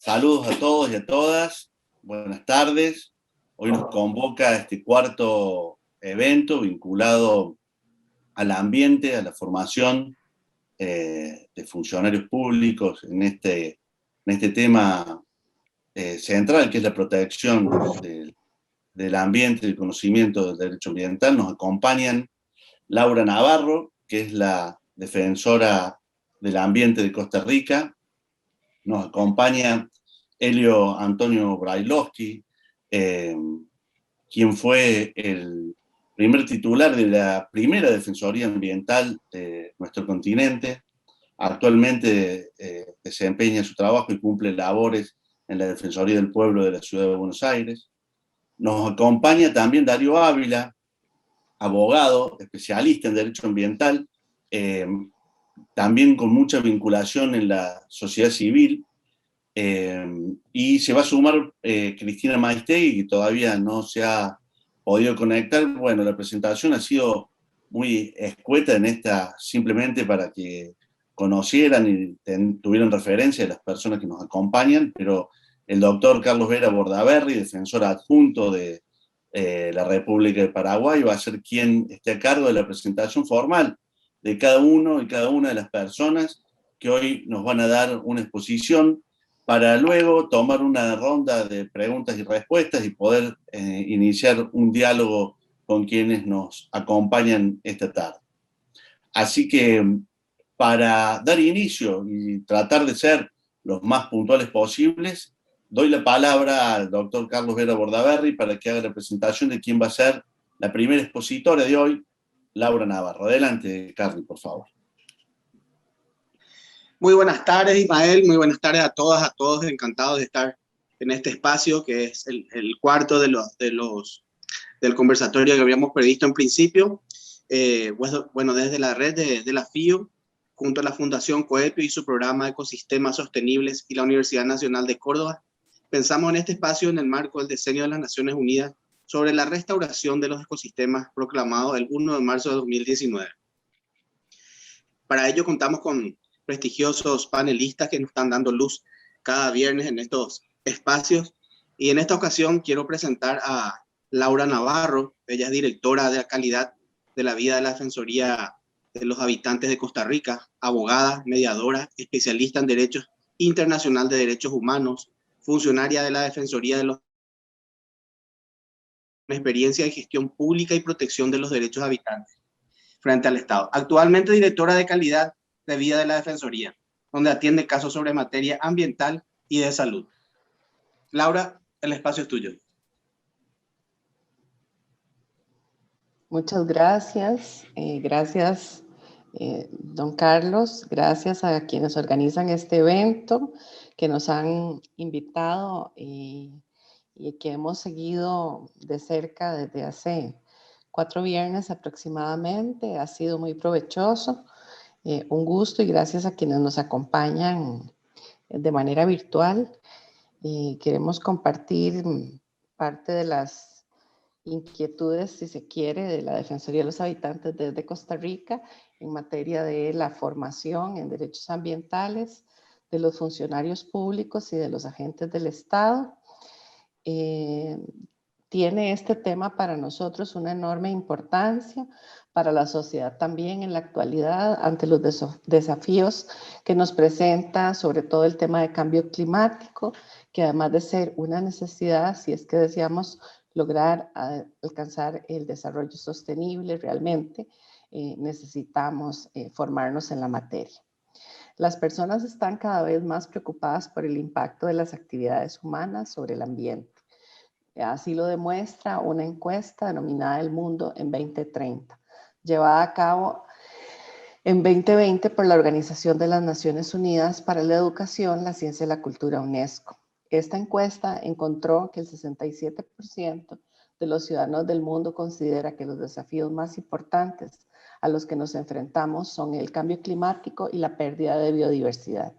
Saludos a todos y a todas. Buenas tardes. Hoy nos convoca este cuarto evento vinculado al ambiente, a la formación de funcionarios públicos en este tema central, que es la protección del ambiente, el conocimiento del derecho ambiental. Nos acompañan Laura Navarro, que es la defensora del ambiente de Costa Rica. Nos acompaña Elio Antonio Brailovsky, quien fue el primer titular de la primera Defensoría Ambiental de nuestro continente. Actualmente desempeña su trabajo y cumple labores en la Defensoría del Pueblo de la Ciudad de Buenos Aires. Nos acompaña también Darío Ávila, abogado, especialista en Derecho Ambiental, también con mucha vinculación en la sociedad civil. Y se va a sumar Cristina Maistegui, que todavía no se ha podido conectar. Bueno, la presentación ha sido muy escueta en esta, simplemente para que conocieran y tuvieran referencia de las personas que nos acompañan, pero el doctor Carlos Vera Bordaberry, defensor adjunto de la República de Paraguay, va a ser quien esté a cargo de la presentación formal de cada uno y cada una de las personas que hoy nos van a dar una exposición, para luego tomar una ronda de preguntas y respuestas y poder iniciar un diálogo con quienes nos acompañan esta tarde. Así que para dar inicio y tratar de ser los más puntuales posibles, doy la palabra al doctor Carlos Vera Bordaberry para que haga la presentación de quién va a ser la primera expositora de hoy, Laura Navarro. Adelante, Carlos, por favor. Muy buenas tardes, Ismael. Muy buenas tardes a todas, a todos. Encantados de estar en este espacio que es el cuarto del conversatorio que habíamos previsto en principio. Bueno, desde la red de la FIO, junto a la Fundación Coepio y su programa de Ecosistemas Sostenibles y la Universidad Nacional de Córdoba, pensamos en este espacio en el marco del diseño de las Naciones Unidas sobre la restauración de los ecosistemas proclamado el 1 de marzo de 2019. Para ello contamos con prestigiosos panelistas que nos están dando luz cada viernes en estos espacios. Y en esta ocasión quiero presentar a Laura Navarro. Ella es directora de la calidad de la vida de la Defensoría de los Habitantes de Costa Rica, abogada, mediadora, especialista en Derecho Internacional de Derechos Humanos, funcionaria de la Defensoría de los experiencia de gestión pública y protección de los derechos habitantes frente al Estado. Actualmente directora de calidad de vida de la Defensoría, donde atiende casos sobre materia ambiental y de salud. Laura, el espacio es tuyo. Muchas gracias. Gracias, don Carlos. Gracias a quienes organizan este evento, que nos han invitado y que hemos seguido de cerca desde hace 4 viernes aproximadamente. Ha sido muy provechoso. Un gusto, y gracias a quienes nos acompañan de manera virtual. Queremos compartir parte de las inquietudes, si se quiere, de la Defensoría de los Habitantes desde Costa Rica en materia de la formación en derechos ambientales de los funcionarios públicos y de los agentes del Estado. Tiene este tema para nosotros una enorme importancia, para la sociedad también en la actualidad, ante los desafíos que nos presenta, sobre todo el tema de cambio climático, que además de ser una necesidad, si es que deseamos lograr alcanzar el desarrollo sostenible realmente, necesitamos formarnos en la materia. Las personas están cada vez más preocupadas por el impacto de las actividades humanas sobre el ambiente. Así lo demuestra una encuesta denominada El Mundo en 2030, llevada a cabo en 2020 por la Organización de las Naciones Unidas para la Educación, la Ciencia y la Cultura, UNESCO. Esta encuesta encontró que el 67% de los ciudadanos del mundo considera que los desafíos más importantes a los que nos enfrentamos son el cambio climático y la pérdida de biodiversidad,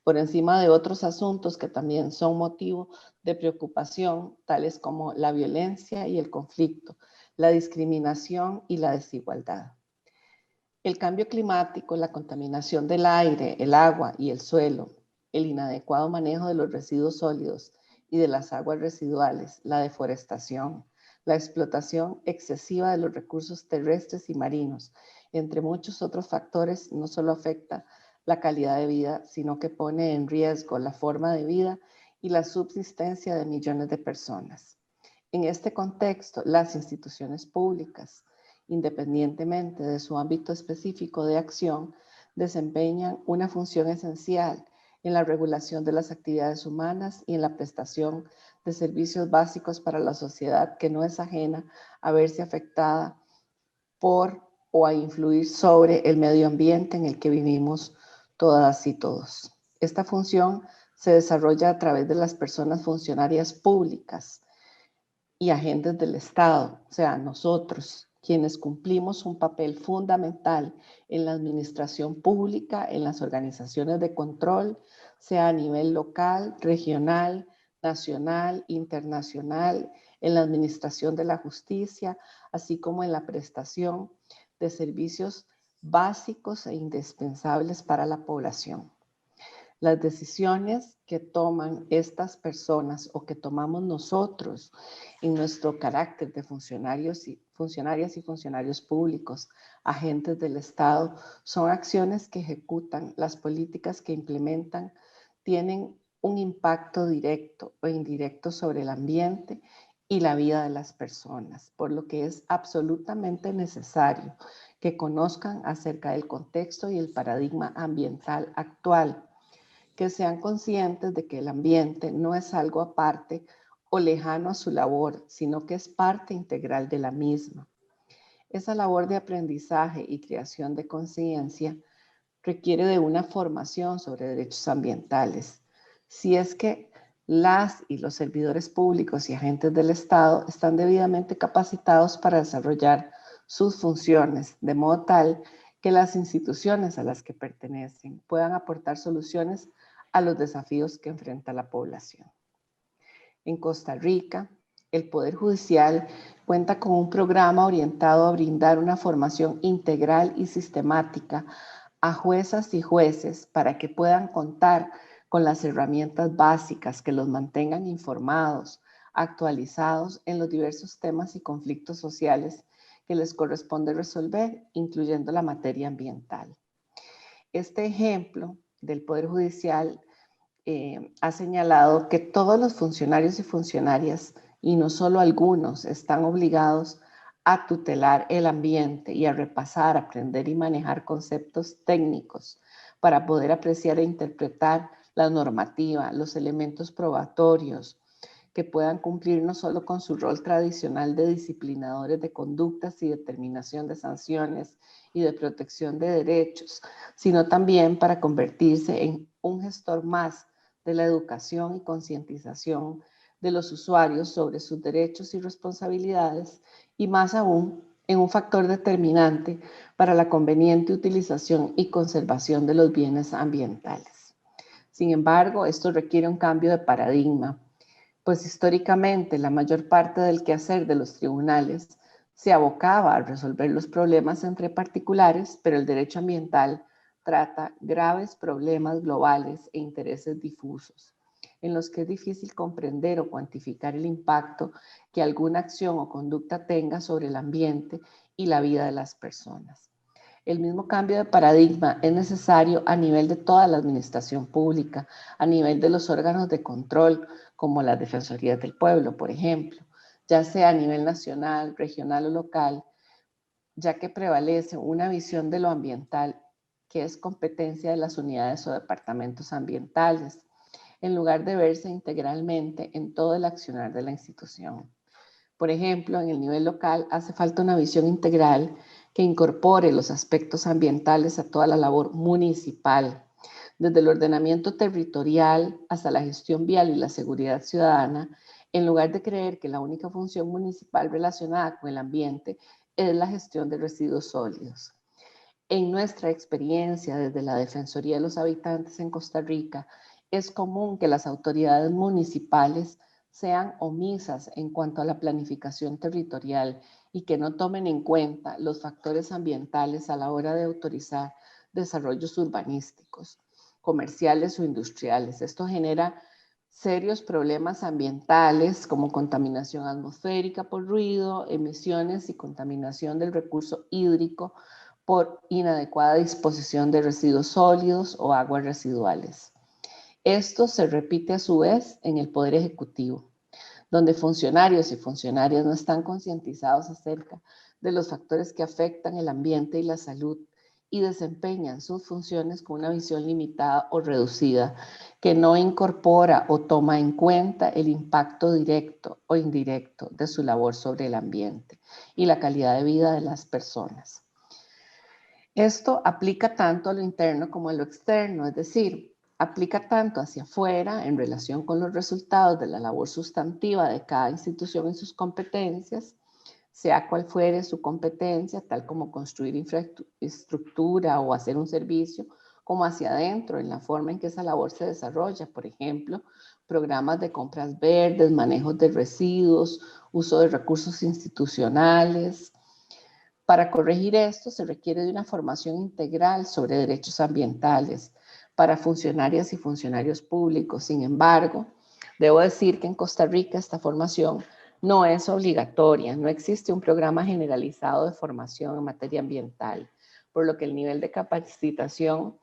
por encima de otros asuntos que también son motivo de preocupación, tales como la violencia y el conflicto, la discriminación y la desigualdad. El cambio climático, la contaminación del aire, el agua y el suelo, el inadecuado manejo de los residuos sólidos y de las aguas residuales, la deforestación, la explotación excesiva de los recursos terrestres y marinos, entre muchos otros factores, no solo afecta la calidad de vida, sino que pone en riesgo la forma de vida y la subsistencia de millones de personas. En este contexto, las instituciones públicas, independientemente de su ámbito específico de acción, desempeñan una función esencial en la regulación de las actividades humanas y en la prestación de servicios básicos para la sociedad que no es ajena a verse afectada por o a influir sobre el medio ambiente en el que vivimos todas y todos. Esta función se desarrolla a través de las personas funcionarias públicas y agentes del Estado, o sea, nosotros, quienes cumplimos un papel fundamental en la administración pública, en las organizaciones de control, sea a nivel local, regional, nacional, internacional, en la administración de la justicia, así como en la prestación de servicios básicos e indispensables para la población. Las decisiones que toman estas personas o que tomamos nosotros en nuestro carácter de funcionarias y funcionarios públicos, agentes del Estado, son acciones que ejecutan, las políticas que implementan, tienen un impacto directo o indirecto sobre el ambiente y la vida de las personas, por lo que es absolutamente necesario que conozcan acerca del contexto y el paradigma ambiental actual, que sean conscientes de que el ambiente no es algo aparte o lejano a su labor, sino que es parte integral de la misma. Esa labor de aprendizaje y creación de conciencia requiere de una formación sobre derechos ambientales. Si es que las y los servidores públicos y agentes del Estado están debidamente capacitados para desarrollar sus funciones, de modo tal que las instituciones a las que pertenecen puedan aportar soluciones a los desafíos que enfrenta la población. En Costa Rica, el Poder Judicial cuenta con un programa orientado a brindar una formación integral y sistemática a juezas y jueces para que puedan contar con las herramientas básicas que los mantengan informados, actualizados en los diversos temas y conflictos sociales que les corresponde resolver, incluyendo la materia ambiental. Este ejemplo del Poder Judicial ha señalado que todos los funcionarios y funcionarias, y no solo algunos, están obligados a tutelar el ambiente y a repasar, aprender y manejar conceptos técnicos para poder apreciar e interpretar la normativa, los elementos probatorios, que puedan cumplir no solo con su rol tradicional de disciplinadores de conductas y determinación de sanciones y de protección de derechos, sino también para convertirse en un gestor más de la educación y concientización de los usuarios sobre sus derechos y responsabilidades, y más aún en un factor determinante para la conveniente utilización y conservación de los bienes ambientales. Sin embargo, esto requiere un cambio de paradigma, pues históricamente la mayor parte del quehacer de los tribunales se abocaba a resolver los problemas entre particulares, pero el derecho ambiental trata graves problemas globales e intereses difusos, en los que es difícil comprender o cuantificar el impacto que alguna acción o conducta tenga sobre el ambiente y la vida de las personas. El mismo cambio de paradigma es necesario a nivel de toda la administración pública, a nivel de los órganos de control, como las Defensorías del Pueblo, por ejemplo, ya sea a nivel nacional, regional o local, ya que prevalece una visión de lo ambiental que es competencia de las unidades o departamentos ambientales, en lugar de verse integralmente en todo el accionar de la institución. Por ejemplo, en el nivel local hace falta una visión integral que incorpore los aspectos ambientales a toda la labor municipal, desde el ordenamiento territorial hasta la gestión vial y la seguridad ciudadana, en lugar de creer que la única función municipal relacionada con el ambiente es la gestión de residuos sólidos. En nuestra experiencia desde la Defensoría de los Habitantes en Costa Rica, es común que las autoridades municipales sean omisas en cuanto a la planificación territorial y que no tomen en cuenta los factores ambientales a la hora de autorizar desarrollos urbanísticos. comerciales o industriales. Esto genera serios problemas ambientales como contaminación atmosférica por ruido, emisiones y contaminación del recurso hídrico por inadecuada disposición de residuos sólidos o aguas residuales. Esto se repite a su vez en el Poder Ejecutivo, donde funcionarios y funcionarias no están concientizados acerca de los factores que afectan el ambiente y la salud y desempeñan sus funciones con una visión limitada o reducida que no incorpora o toma en cuenta el impacto directo o indirecto de su labor sobre el ambiente y la calidad de vida de las personas. Esto aplica tanto a lo interno como a lo externo, es decir, aplica tanto hacia afuera en relación con los resultados de la labor sustantiva de cada institución y sus competencias, sea cual fuere su competencia, tal como construir infraestructura o hacer un servicio, como hacia adentro en la forma en que esa labor se desarrolla, por ejemplo, programas de compras verdes, manejos de residuos, uso de recursos institucionales. Para corregir esto se requiere de una formación integral sobre derechos ambientales para funcionarias y funcionarios públicos. Sin embargo, debo decir que en Costa Rica esta formación no es obligatoria, no existe un programa generalizado de formación en materia ambiental, por lo que el nivel de capacitación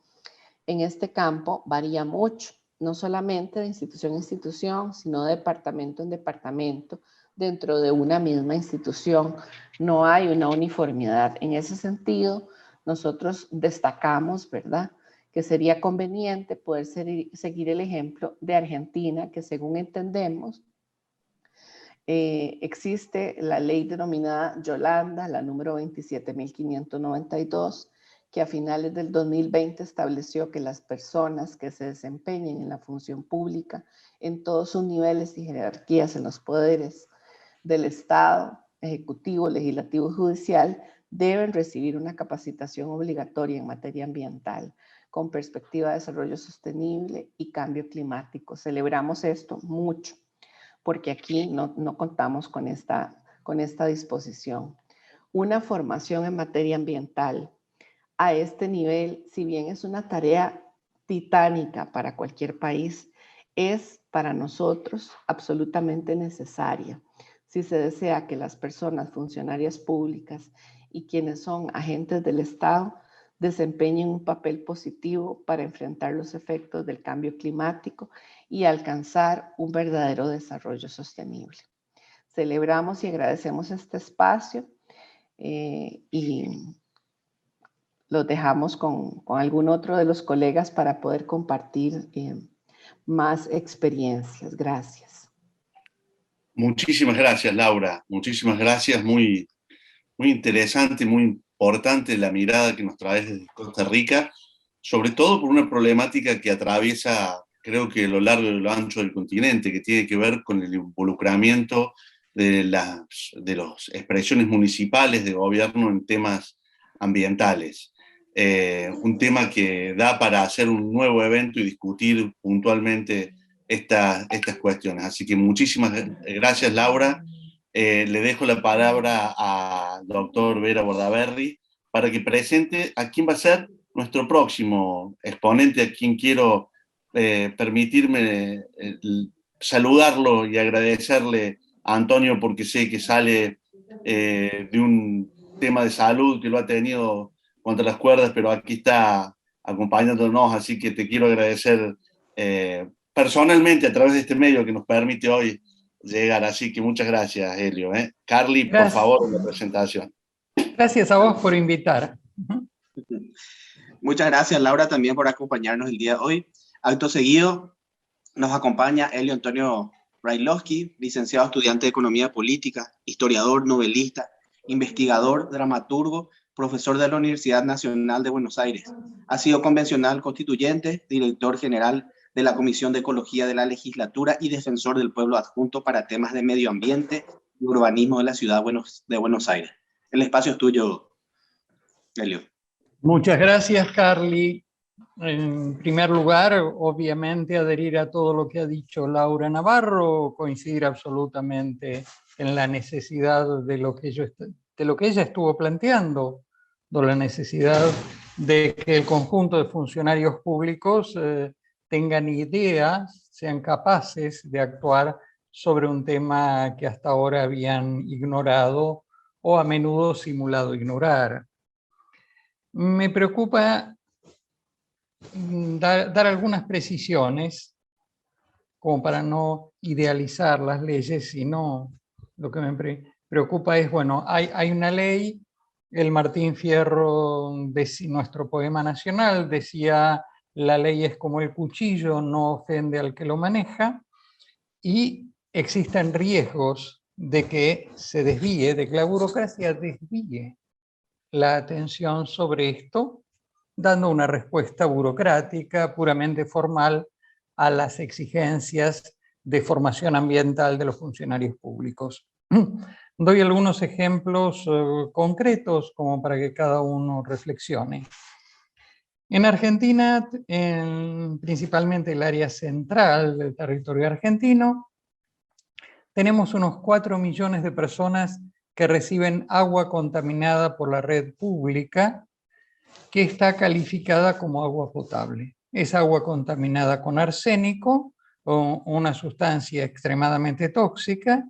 en este campo varía mucho, no solamente de institución a institución, sino de departamento en departamento, dentro de una misma institución. No hay una uniformidad. En ese sentido, nosotros destacamos, ¿verdad?, que sería conveniente poder seguir el ejemplo de Argentina, que según entendemos, existe la ley denominada Yolanda, la número 27.592, que a finales del 2020 estableció que las personas que se desempeñen en la función pública en todos sus niveles y jerarquías en los poderes del Estado, Ejecutivo, Legislativo y Judicial, deben recibir una capacitación obligatoria en materia ambiental, con perspectiva de desarrollo sostenible y cambio climático. Celebramos esto mucho, porque aquí no contamos con esta disposición. Una formación en materia ambiental a este nivel, si bien es una tarea titánica para cualquier país, es para nosotros absolutamente necesaria si se desea que las personas funcionarias públicas y quienes son agentes del Estado desempeñen un papel positivo para enfrentar los efectos del cambio climático y alcanzar un verdadero desarrollo sostenible. Celebramos y agradecemos este espacio y los dejamos con algún otro de los colegas para poder compartir más experiencias. Gracias. Muchísimas gracias, Laura. Muchísimas gracias. Muy, muy interesante, muy importante la mirada que nos traes desde Costa Rica, sobre todo por una problemática que atraviesa, creo que a lo largo y lo ancho del continente, que tiene que ver con el involucramiento de las expresiones municipales de gobierno en temas ambientales. Un tema que da para hacer un nuevo evento y discutir puntualmente estas cuestiones. Así que muchísimas gracias, Laura. Le dejo la palabra al doctor Vera Bordaberry para que presente a quién va a ser nuestro próximo exponente, a quien quiero permitirme saludarlo y agradecerle a Antonio, porque sé que sale de un tema de salud que lo ha tenido contra las cuerdas, pero aquí está acompañándonos, así que te quiero agradecer personalmente a través de este medio que nos permite hoy llegar, así que muchas gracias, Helio. Carly, gracias. Por favor, la presentación. Gracias a vos por invitar. Muchas gracias, Laura, también por acompañarnos el día de hoy. Acto seguido, nos acompaña Helio Antonio Brailovsky, licenciado estudiante de Economía Política, historiador, novelista, investigador, dramaturgo, profesor de la Universidad Nacional de Buenos Aires. Ha sido convencional constituyente, director general de la Comisión de Ecología de la Legislatura y defensor del pueblo adjunto para temas de medio ambiente y urbanismo de la ciudad de Buenos Aires. El espacio es tuyo, Helio. Muchas gracias, Carly. En primer lugar, obviamente, adherir a todo lo que ha dicho Laura Navarro, coincidir absolutamente en la necesidad de lo que ella estuvo planteando, de la necesidad de que el conjunto de funcionarios públicos tengan ideas, sean capaces de actuar sobre un tema que hasta ahora habían ignorado o a menudo simulado ignorar. Me preocupa dar algunas precisiones, como para no idealizar las leyes, sino lo que me preocupa es, bueno, hay una ley, el Martín Fierro, nuestro poema nacional, decía, la ley es como el cuchillo, no ofende al que lo maneja, y existen riesgos de que se desvíe, de que la burocracia desvíe la atención sobre esto, dando una respuesta burocrática, puramente formal, a las exigencias de formación ambiental de los funcionarios públicos. Doy algunos ejemplos concretos como para que cada uno reflexione. En Argentina, principalmente el área central del territorio argentino, tenemos unos 4 millones de personas que reciben agua contaminada por la red pública, que está calificada como agua potable. Es agua contaminada con arsénico, o una sustancia extremadamente tóxica,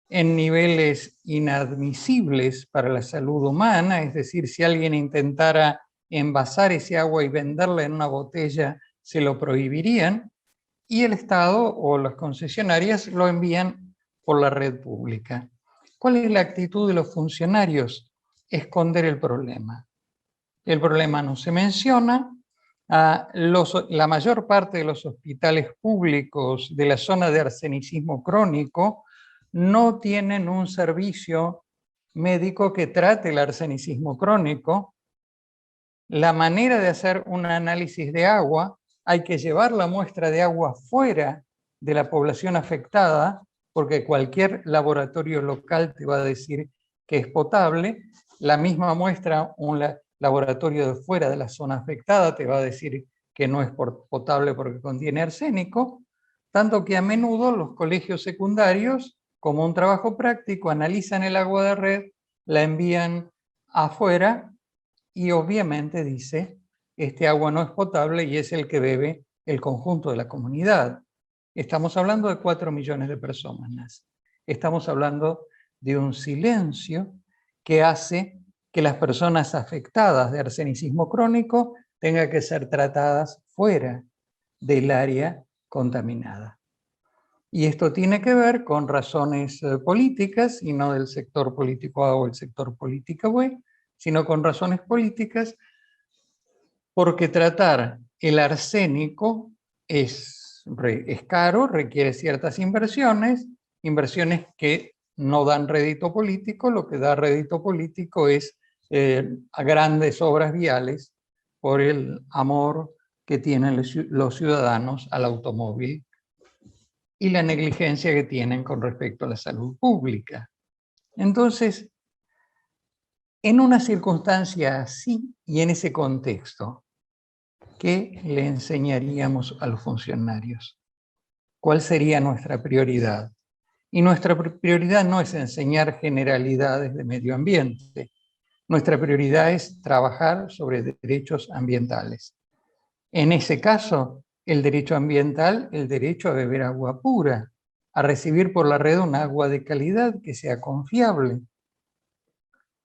en niveles inadmisibles para la salud humana, es decir, si alguien intentara envasar ese agua y venderla en una botella, se lo prohibirían, y el Estado o las concesionarias lo envían por la red pública. ¿Cuál es la actitud de los funcionarios? Esconder el problema. El problema no se menciona. La mayor parte de los hospitales públicos de la zona de arsenicismo crónico no tienen un servicio médico que trate el arsenicismo crónico. La manera de hacer un análisis de agua, hay que llevar la muestra de agua fuera de la población afectada, porque cualquier laboratorio local te va a decir que es potable. La misma muestra, un laboratorio de fuera de la zona afectada te va a decir que no es potable porque contiene arsénico, tanto que a menudo los colegios secundarios, como un trabajo práctico, analizan el agua de red, la envían afuera y obviamente dice, este agua no es potable y es el que bebe el conjunto de la comunidad. Estamos hablando de 4 millones de personas. Estamos hablando de un silencio que hace que las personas afectadas de arsenicismo crónico tengan que ser tratadas fuera del área contaminada. Y esto tiene que ver con razones políticas, y no del sector político A o el sector político B, sino con razones políticas, porque tratar el arsénico es caro, requiere ciertas inversiones que no dan rédito político. Lo que da rédito político es a grandes obras viales por el amor que tienen los ciudadanos al automóvil y la negligencia que tienen con respecto a la salud pública. Entonces, en una circunstancia así y en ese contexto, ¿qué le enseñaríamos a los funcionarios? ¿Cuál sería nuestra prioridad? Y nuestra prioridad no es enseñar generalidades de medio ambiente. Nuestra prioridad es trabajar sobre derechos ambientales. En ese caso, el derecho ambiental, el derecho a beber agua pura, a recibir por la red un agua de calidad que sea confiable,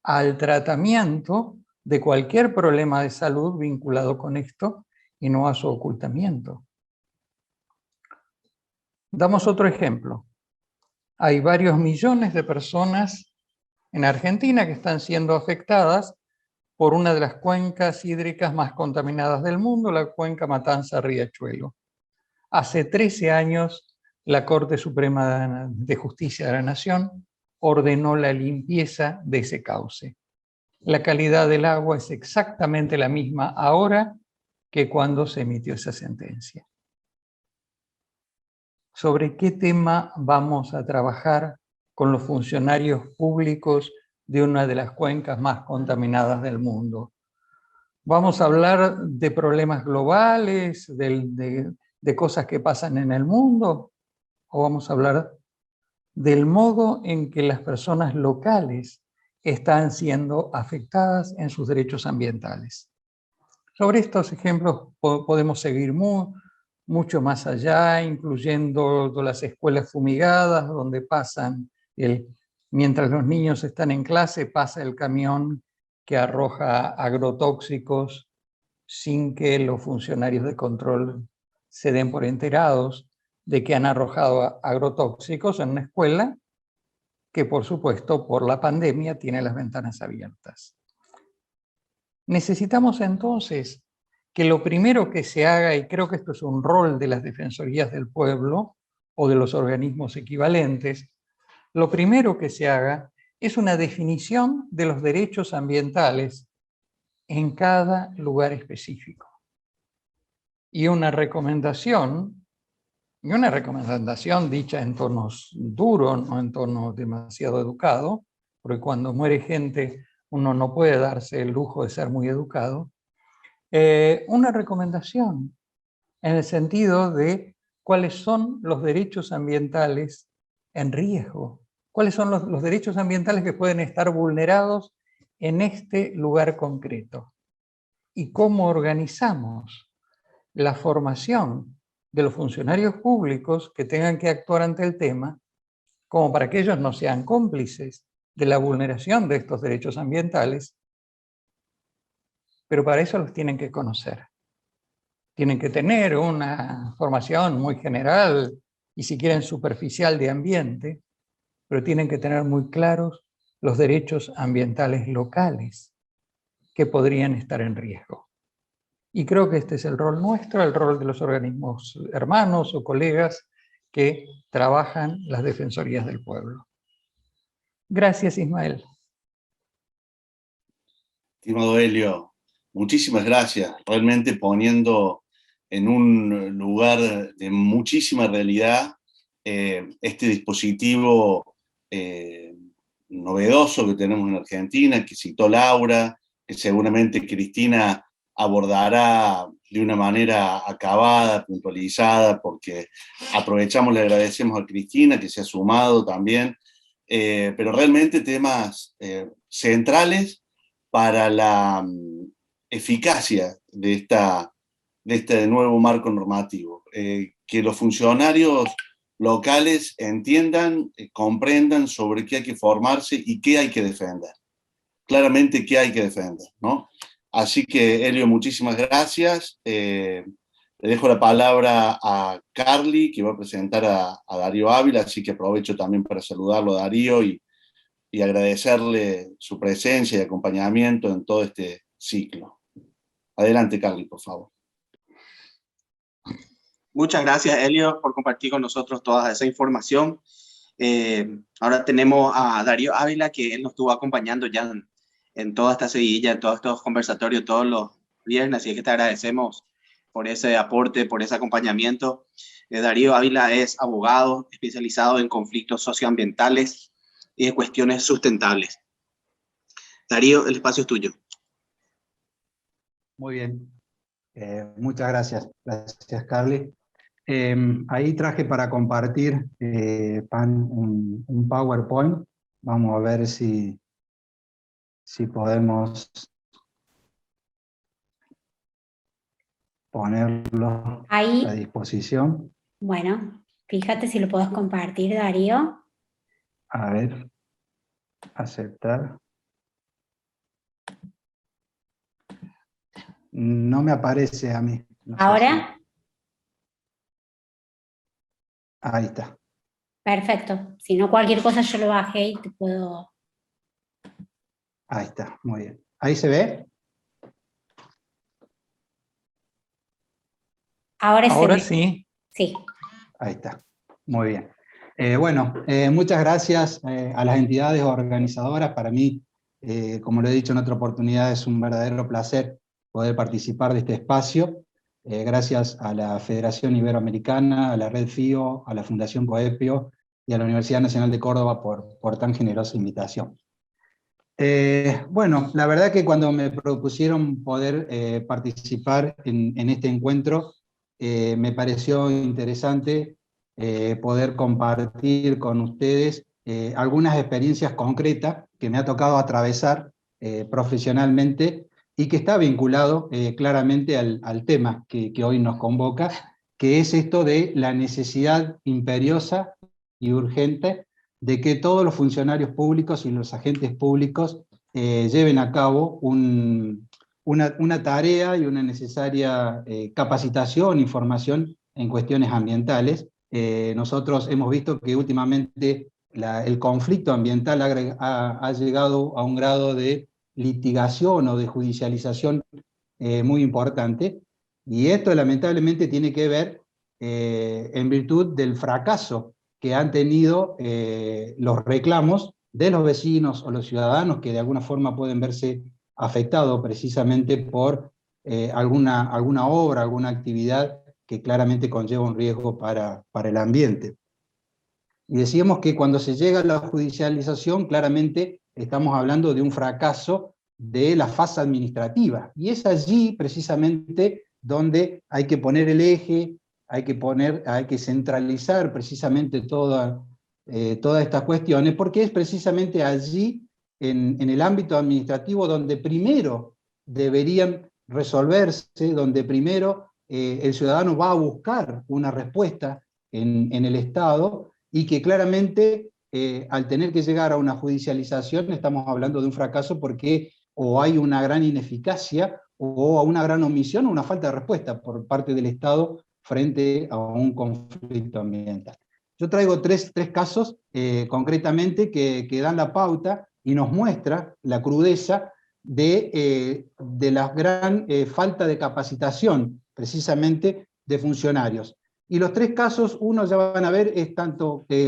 al tratamiento de cualquier problema de salud vinculado con esto y no a su ocultamiento. Damos otro ejemplo. Hay varios millones de personas en Argentina que están siendo afectadas por una de las cuencas hídricas más contaminadas del mundo, la cuenca Matanza-Riachuelo. Hace 13 años, la Corte Suprema de Justicia de la Nación ordenó la limpieza de ese cauce. La calidad del agua es exactamente la misma ahora que cuando se emitió esa sentencia. ¿Sobre qué tema vamos a trabajar con los funcionarios públicos de una de las cuencas más contaminadas del mundo? ¿Vamos a hablar de problemas globales, de cosas que pasan en el mundo? ¿O vamos a hablar del modo en que las personas locales están siendo afectadas en sus derechos ambientales? Sobre estos ejemplos podemos seguir mucho más allá, incluyendo las escuelas fumigadas, donde mientras los niños están en clase, pasa el camión que arroja agrotóxicos sin que los funcionarios de control se den por enterados de que han arrojado agrotóxicos en una escuela que, por supuesto, por la pandemia tiene las ventanas abiertas. Necesitamos entonces que lo primero que se haga, y creo que esto es un rol de las defensorías del pueblo o de los organismos equivalentes, lo primero que se haga es una definición de los derechos ambientales en cada lugar específico. Y una recomendación dicha en tonos duros, no en tonos demasiado educados, porque cuando muere gente uno no puede darse el lujo de ser muy educado, una recomendación en el sentido de cuáles son los derechos ambientales en riesgo, cuáles son los derechos ambientales que pueden estar vulnerados en este lugar concreto y cómo organizamos la formación de los funcionarios públicos que tengan que actuar ante el tema, como para que ellos no sean cómplices de la vulneración de estos derechos ambientales, pero para eso los tienen que conocer. Tienen que tener una formación muy general y si quieren superficial de ambiente, pero tienen que tener muy claros los derechos ambientales locales que podrían estar en riesgo. Y creo que este es el rol nuestro, el rol de los organismos hermanos o colegas que trabajan las defensorías del pueblo. Gracias, Ismael. Estimado Helio, muchísimas gracias. Realmente poniendo en un lugar de muchísima realidad este dispositivo novedoso que tenemos en Argentina, que citó Laura, que seguramente Cristina abordará de una manera acabada, puntualizada, porque aprovechamos, le agradecemos a Cristina que se ha sumado también, pero realmente temas centrales para la eficacia de este nuevo marco normativo. Que los funcionarios locales entiendan, comprendan sobre qué hay que formarse y qué hay que defender. Claramente qué hay que defender, ¿no? Así que, Helio, muchísimas gracias. Le dejo la palabra a Carly, que va a presentar a Darío Ávila, así que aprovecho también para saludarlo a Darío y agradecerle su presencia y acompañamiento en todo este ciclo. Adelante, Carly, por favor. Muchas gracias, Helio, por compartir con nosotros toda esa información. Ahora tenemos a Darío Ávila, que él nos estuvo acompañando ya en toda esta seguidilla, en todos estos conversatorios, todos los viernes, así que te agradecemos por ese aporte, por ese acompañamiento. Darío Ávila es abogado especializado en conflictos socioambientales y de cuestiones sustentables. Darío, el espacio es tuyo. Muy bien. Muchas gracias. Gracias, Carly. Ahí traje para compartir un PowerPoint. Vamos a ver si podemos ponerlo ahí a disposición. Bueno, fíjate si lo puedes compartir, Darío. A ver, aceptar. No me aparece a mí. No sé ¿Ahora? si... Ahí está. Perfecto. Si no, cualquier cosa yo lo bajé y te puedo... Ahí está, muy bien. ¿Ahí se ve? Ahora sí. Sí. Ahí está, muy bien. Muchas gracias a las entidades organizadoras. Para mí, como lo he dicho en otra oportunidad, es un verdadero placer poder participar de este espacio. Gracias a la Federación Iberoamericana, a la Red FIO, a la Fundación Coepio y a la Universidad Nacional de Córdoba por tan generosa invitación. La verdad que cuando me propusieron poder participar en este encuentro, me pareció interesante poder compartir con ustedes algunas experiencias concretas que me ha tocado atravesar profesionalmente y que está vinculado claramente al tema que hoy nos convoca, que es esto de la necesidad imperiosa y urgente de que todos los funcionarios públicos y los agentes públicos lleven a cabo una tarea y una necesaria capacitación, información en cuestiones ambientales. Nosotros hemos visto que últimamente el conflicto ambiental ha llegado a un grado de litigación o de judicialización muy importante, y esto lamentablemente tiene que ver en virtud del fracaso que han tenido los reclamos de los vecinos o los ciudadanos que de alguna forma pueden verse afectados precisamente por alguna obra, alguna actividad que claramente conlleva un riesgo para el ambiente. Y decíamos que cuando se llega a la judicialización, claramente estamos hablando de un fracaso de la fase administrativa. Y es allí precisamente donde hay que poner el eje, hay que centralizar precisamente todas estas cuestiones, porque es precisamente allí, en el ámbito administrativo, donde primero deberían resolverse, donde primero el ciudadano va a buscar una respuesta en el Estado, y que claramente al tener que llegar a una judicialización estamos hablando de un fracaso, porque o hay una gran ineficacia o una gran omisión o una falta de respuesta por parte del Estado frente a un conflicto ambiental. Yo traigo tres casos concretamente que dan la pauta y nos muestra la crudeza de la gran falta de capacitación precisamente de funcionarios. Y los tres casos, uno ya van a ver,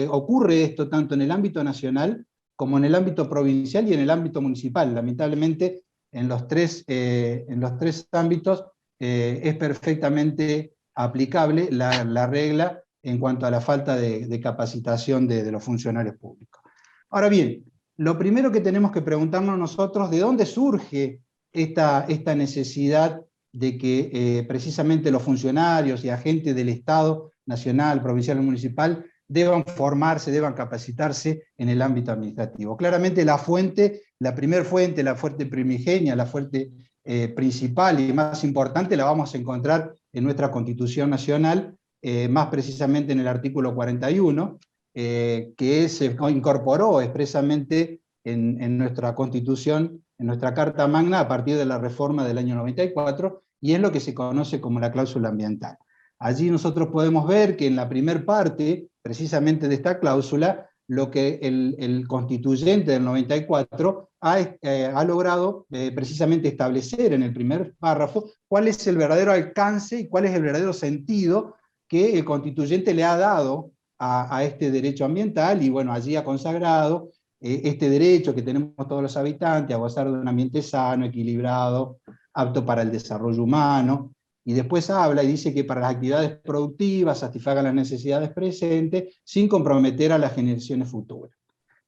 ocurre esto tanto en el ámbito nacional como en el ámbito provincial y en el ámbito municipal. Lamentablemente, en los tres ámbitos es perfectamente aplicable la regla en cuanto a la falta de capacitación de los funcionarios públicos. Ahora bien, lo primero que tenemos que preguntarnos nosotros, ¿de dónde surge esta necesidad de que precisamente los funcionarios y agentes del Estado nacional, provincial y municipal deban formarse, deban capacitarse en el ámbito administrativo? Claramente la primera fuente, la fuente primigenia, la fuente principal y más importante la vamos a encontrar en nuestra Constitución Nacional, más precisamente en el artículo 41, que se incorporó expresamente en nuestra Constitución, en nuestra Carta Magna, a partir de la reforma del año 94, y es lo que se conoce como la cláusula ambiental. Allí nosotros podemos ver que en la primera parte, precisamente de esta cláusula, lo que el constituyente del 94 ha logrado precisamente establecer en el primer párrafo cuál es el verdadero alcance y cuál es el verdadero sentido que el constituyente le ha dado a este derecho ambiental, y bueno, allí ha consagrado este derecho que tenemos todos los habitantes a gozar de un ambiente sano, equilibrado, apto para el desarrollo humano, y después habla y dice que para las actividades productivas satisfagan las necesidades presentes sin comprometer a las generaciones futuras.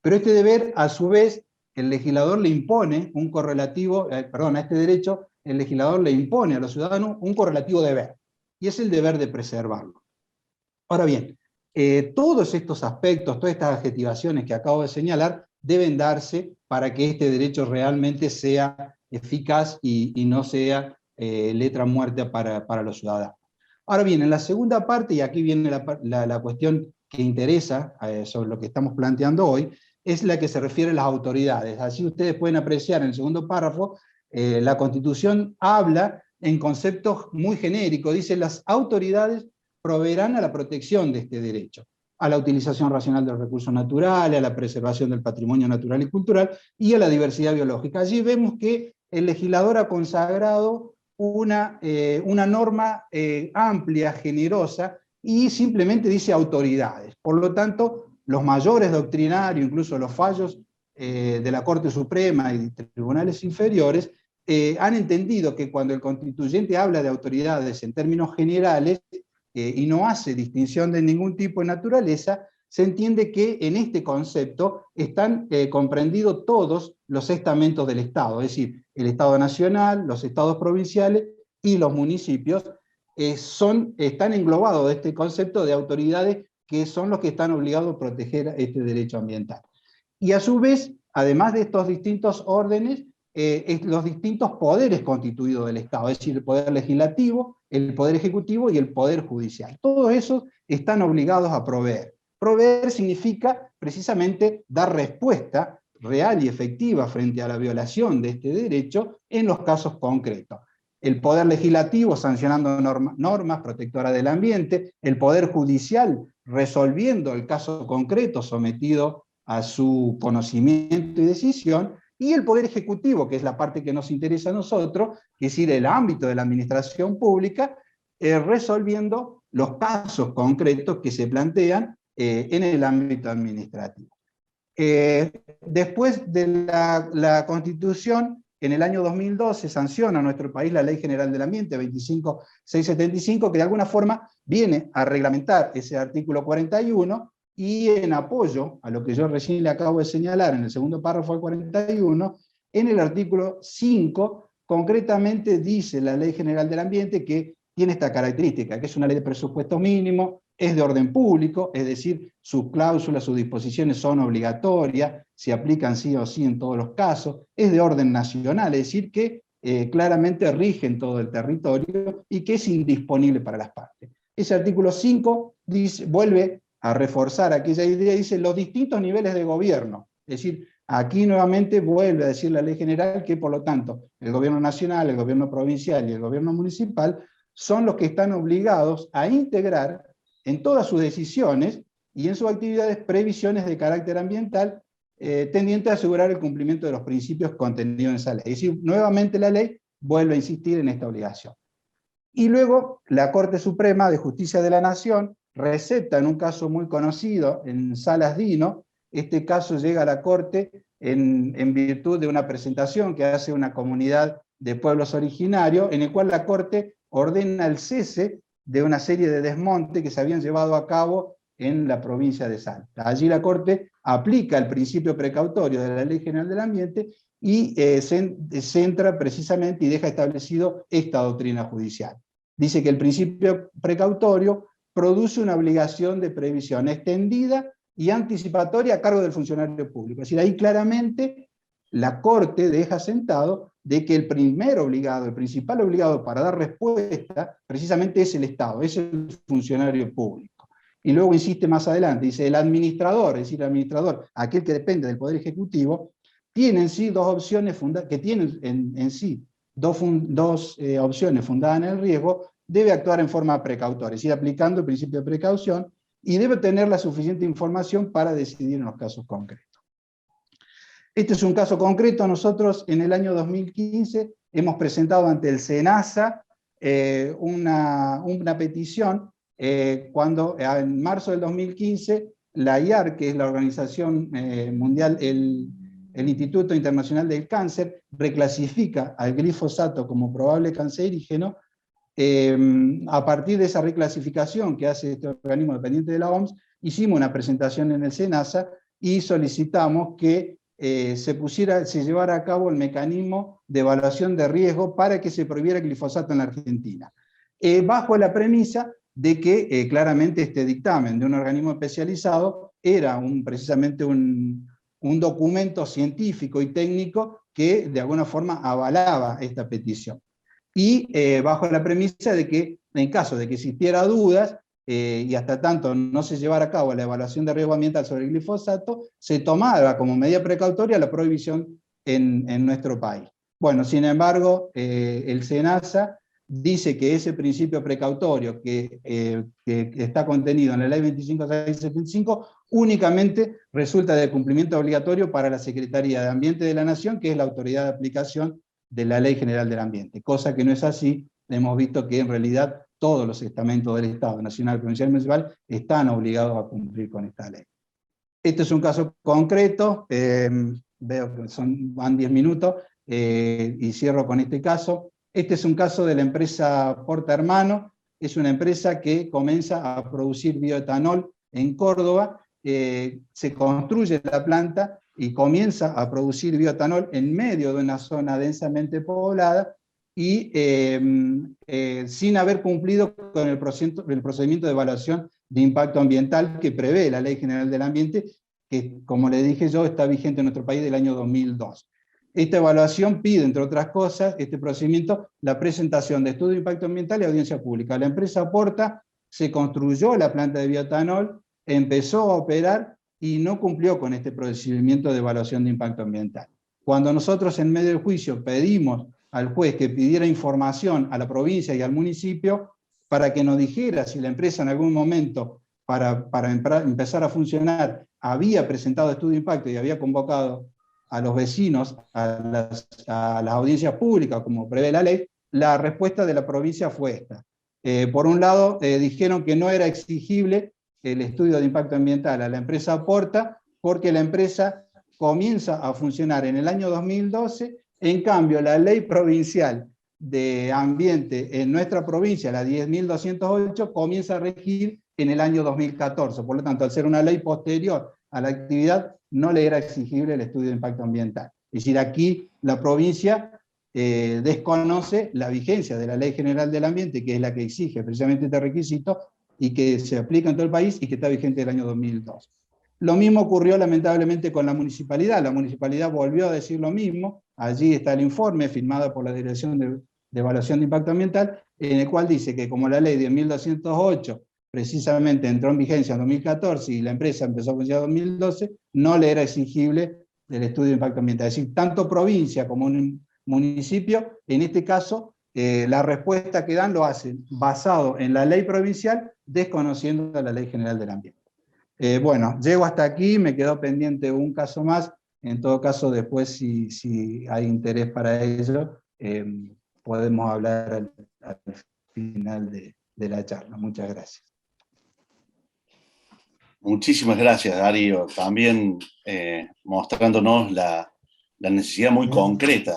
Pero este deber, a su vez, el legislador le impone un correlativo, a este derecho, el legislador le impone a los ciudadanos un correlativo deber, y es el deber de preservarlo. Ahora bien, todos estos aspectos, todas estas adjetivaciones que acabo de señalar, deben darse para que este derecho realmente sea eficaz y no sea letra muerta para los ciudadanos. Ahora bien, en la segunda parte, y aquí viene la cuestión que interesa sobre lo que estamos planteando hoy, es la que se refiere a las autoridades. Así ustedes pueden apreciar en el segundo párrafo, la Constitución habla en conceptos muy genéricos, dice: las autoridades proveerán a la protección de este derecho, a la utilización racional de los recursos naturales, a la preservación del patrimonio natural y cultural, y a la diversidad biológica. Allí vemos que el legislador ha consagrado una norma amplia, generosa, y simplemente dice autoridades. Por lo tanto, los mayores doctrinarios, incluso los fallos de la Corte Suprema y tribunales inferiores, han entendido que cuando el constituyente habla de autoridades en términos generales, y no hace distinción de ningún tipo de naturaleza, se entiende que en este concepto están comprendidos todos los estamentos del Estado, es decir, el Estado nacional, los estados provinciales y los municipios están englobados de este concepto de autoridades, que son los que están obligados a proteger este derecho ambiental. Y a su vez, además de estos distintos órdenes, los distintos poderes constituidos del Estado, es decir, el poder legislativo, el poder ejecutivo y el poder judicial. Todos esos están obligados a proveer. Proveer significa precisamente dar respuesta real y efectiva frente a la violación de este derecho en los casos concretos. El poder legislativo sancionando normas protectoras del ambiente, el poder judicial resolviendo el caso concreto sometido a su conocimiento y decisión, y el poder ejecutivo, que es la parte que nos interesa a nosotros, es decir, el ámbito de la administración pública, resolviendo los casos concretos que se plantean en el ámbito administrativo. Después de la Constitución, en el año 2012 sanciona a nuestro país la Ley General del Ambiente 25675, que de alguna forma viene a reglamentar ese artículo 41, y en apoyo a lo que yo recién le acabo de señalar en el segundo párrafo del 41, en el artículo 5, concretamente dice la Ley General del Ambiente que tiene esta característica, que es una ley de presupuesto mínimo, es de orden público, es decir, sus cláusulas, sus disposiciones son obligatorias, se aplican sí o sí en todos los casos, es de orden nacional, es decir, que claramente rige en todo el territorio y que es indisponible para las partes. Ese artículo 5 dice, vuelve a reforzar aquella idea, dice los distintos niveles de gobierno, es decir, aquí nuevamente vuelve a decir la ley general que por lo tanto el gobierno nacional, el gobierno provincial y el gobierno municipal son los que están obligados a integrar en todas sus decisiones y en sus actividades previsiones de carácter ambiental tendientes a asegurar el cumplimiento de los principios contenidos en esa ley. Es decir, nuevamente la ley vuelve a insistir en esta obligación. Y luego la Corte Suprema de Justicia de la Nación receta en un caso muy conocido, en Salas Dino, este caso llega a la Corte en virtud de una presentación que hace una comunidad de pueblos originarios, en el cual la Corte ordena el cese de una serie de desmontes que se habían llevado a cabo en la provincia de Salta. Allí la Corte aplica el principio precautorio de la Ley General del Ambiente y centra precisamente y deja establecido esta doctrina judicial. Dice que el principio precautorio produce una obligación de previsión extendida y anticipatoria a cargo del funcionario público. Es decir, ahí claramente la Corte deja sentado de que el primer obligado, el principal obligado para dar respuesta, precisamente es el Estado, es el funcionario público. Y luego insiste más adelante, dice, el administrador, es decir, el administrador, aquel que depende del Poder Ejecutivo, tiene en sí dos opciones opciones fundadas en el riesgo, debe actuar en forma precautoria, es decir, aplicando el principio de precaución, y debe tener la suficiente información para decidir en los casos concretos. Este es un caso concreto. Nosotros en el año 2015 hemos presentado ante el SENASA una petición cuando en marzo del 2015 la IARC, que es la Organización Mundial, el Instituto Internacional del Cáncer, reclasifica al glifosato como probable cancerígeno. A partir de esa reclasificación que hace este organismo dependiente de la OMS, hicimos una presentación en el SENASA y solicitamos que se llevara a cabo el mecanismo de evaluación de riesgo para que se prohibiera el glifosato en la Argentina, bajo la premisa de que claramente este dictamen de un organismo especializado era precisamente un documento científico y técnico que de alguna forma avalaba esta petición. Y bajo la premisa de que en caso de que existiera dudas, y hasta tanto no se llevara a cabo la evaluación de riesgo ambiental sobre el glifosato, se tomaba como medida precautoria la prohibición en nuestro país. Bueno, sin embargo, el SENASA dice que ese principio precautorio que está contenido en la Ley 25675 únicamente resulta de cumplimiento obligatorio para la Secretaría de Ambiente de la Nación, que es la autoridad de aplicación de la Ley General del Ambiente, cosa que no es así. Hemos visto que en realidad todos los estamentos del Estado, nacional, provincial y municipal, están obligados a cumplir con esta ley. Este es un caso concreto, veo que van 10 minutos, y cierro con este caso. Este es un caso de la empresa Porta Hermano, es una empresa que comienza a producir bioetanol en Córdoba, se construye la planta y comienza a producir bioetanol en medio de una zona densamente poblada, y sin haber cumplido con el procedimiento de evaluación de impacto ambiental que prevé la Ley General del Ambiente, que, como le dije yo, está vigente en nuestro país del año 2002. Esta evaluación pide, entre otras cosas, este procedimiento, la presentación de estudio de impacto ambiental y audiencia pública. La empresa Porta se construyó la planta de bioetanol, empezó a operar y no cumplió con este procedimiento de evaluación de impacto ambiental. Cuando nosotros en medio del juicio pedimos al juez que pidiera información a la provincia y al municipio para que nos dijera si la empresa en algún momento para empezar a funcionar había presentado estudio de impacto y había convocado a los vecinos a las audiencias públicas, como prevé la ley, la respuesta de la provincia fue esta. Por un lado, dijeron que no era exigible el estudio de impacto ambiental a la empresa Porta, porque la empresa comienza a funcionar en el año 2012, en cambio la ley provincial de ambiente en nuestra provincia, la 10.208, comienza a regir en el año 2014, por lo tanto, al ser una ley posterior a la actividad, no le era exigible el estudio de impacto ambiental. Es decir, aquí la provincia desconoce la vigencia de la Ley General del Ambiente, que es la que exige precisamente este requisito, y que se aplica en todo el país y que está vigente del año 2002. Lo mismo ocurrió lamentablemente con la municipalidad. La municipalidad volvió a decir lo mismo. Allí está el informe firmado por la Dirección de Evaluación de Impacto Ambiental, en el cual dice que como la ley 10.208 precisamente entró en vigencia en 2014 y la empresa empezó a funcionar en 2012, no le era exigible el estudio de impacto ambiental. Es decir, tanto provincia como un municipio, en este caso, la respuesta que dan lo hacen basado en la ley provincial, desconociendo la Ley General del Ambiente. Bueno, llego hasta aquí, me quedó pendiente un caso más. En todo caso, después, si hay interés para ello, podemos hablar al final de la charla. Muchas gracias. Muchísimas gracias, Darío. También mostrándonos la necesidad muy concreta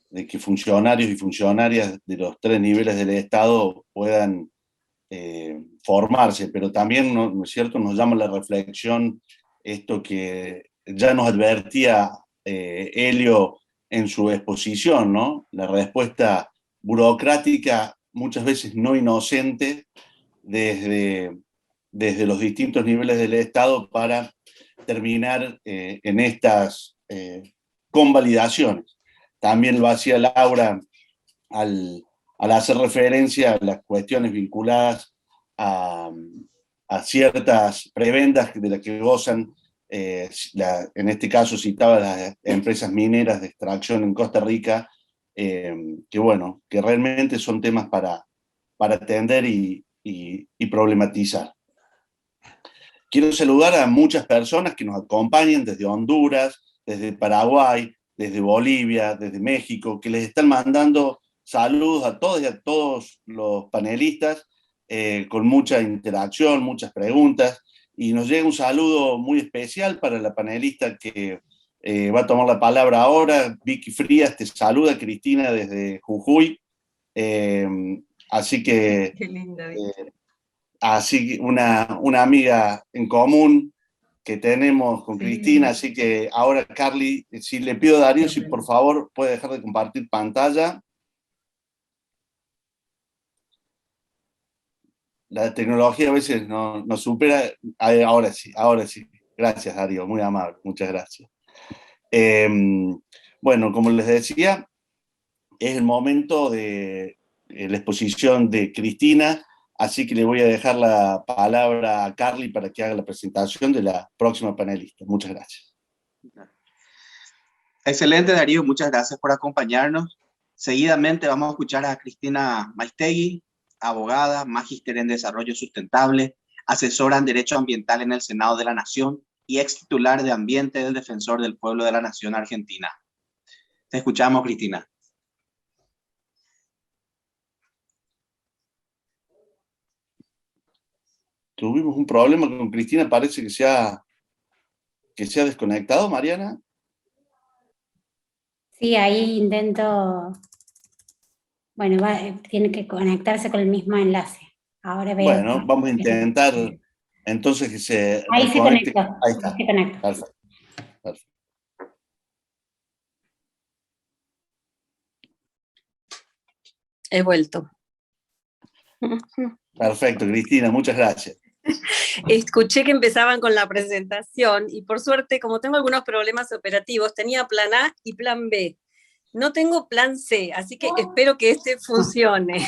de que funcionarios y funcionarias de los 3 niveles del Estado puedan formarse, pero también, ¿no es cierto?, nos llama la reflexión esto que ya nos advertía Helio en su exposición, ¿no? La respuesta burocrática, muchas veces no inocente, desde los distintos niveles del Estado para terminar en estas convalidaciones. También lo hacía Laura al hacer referencia a las cuestiones vinculadas a ciertas prebendas de las que gozan, en este caso citaba las empresas mineras de extracción en Costa Rica, que bueno, que realmente son temas para atender y problematizar. Quiero saludar a muchas personas que nos acompañan desde Honduras, desde Paraguay, desde Bolivia, desde México, que les están mandando saludos a todos y a todos los panelistas, con mucha interacción, muchas preguntas, y nos llega un saludo muy especial para la panelista que va a tomar la palabra ahora. Vicky Frías te saluda, Cristina, desde Jujuy. Así que... Qué linda, Vicky. Así que una amiga en común que tenemos con Cristina, así que ahora, Carly, si le pido a Darío, si por favor puede dejar de compartir pantalla. La tecnología a veces nos supera. Ahora sí. Gracias, Darío, muy amable, muchas gracias. Bueno, como les decía, es el momento de la exposición de Cristina, así que le voy a dejar la palabra a Carly para que haga la presentación de la próxima panelista. Muchas gracias. Excelente, Darío, muchas gracias por acompañarnos. Seguidamente vamos a escuchar a Cristina Maistegui, abogada, magíster en Desarrollo Sustentable, asesora en Derecho Ambiental en el Senado de la Nación y ex titular de Ambiente del Defensor del Pueblo de la Nación Argentina. Te escuchamos, Cristina. Tuvimos un problema con Cristina, parece que se ha desconectado, Mariana. Sí, ahí intento... Bueno, tiene que conectarse con el mismo enlace. Ahora veo. Bueno, vamos a intentar entonces que se ahí se reconecte. conectó. Ahí está. Se conectó. Perfecto. He vuelto. Perfecto, Cristina, muchas gracias. Escuché que empezaban con la presentación y por suerte, como tengo algunos problemas operativos, tenía plan A y plan B. No tengo plan C, así que espero que este funcione.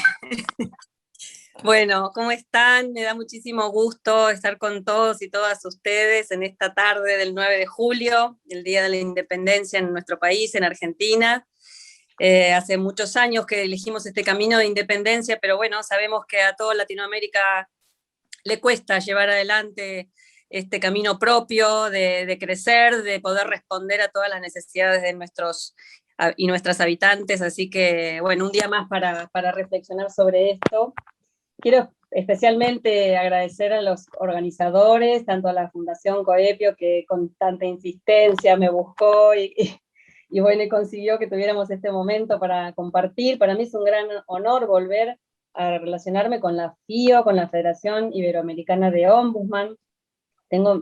Bueno, ¿cómo están? Me da muchísimo gusto estar con todos y todas ustedes en esta tarde del 9 de julio, el Día de la Independencia en nuestro país, en Argentina. Hace muchos años que elegimos este camino de independencia, pero bueno, sabemos que a toda Latinoamérica le cuesta llevar adelante este camino propio de crecer, de poder responder a todas las necesidades de nuestros y nuestras habitantes, así que bueno, un día más para reflexionar sobre esto. Quiero especialmente agradecer a los organizadores, tanto a la Fundación Coepio, que con tanta insistencia me buscó y bueno, y consiguió que tuviéramos este momento para compartir. Para mí es un gran honor volver a relacionarme con la FIO, con la Federación Iberoamericana de Ombudsman.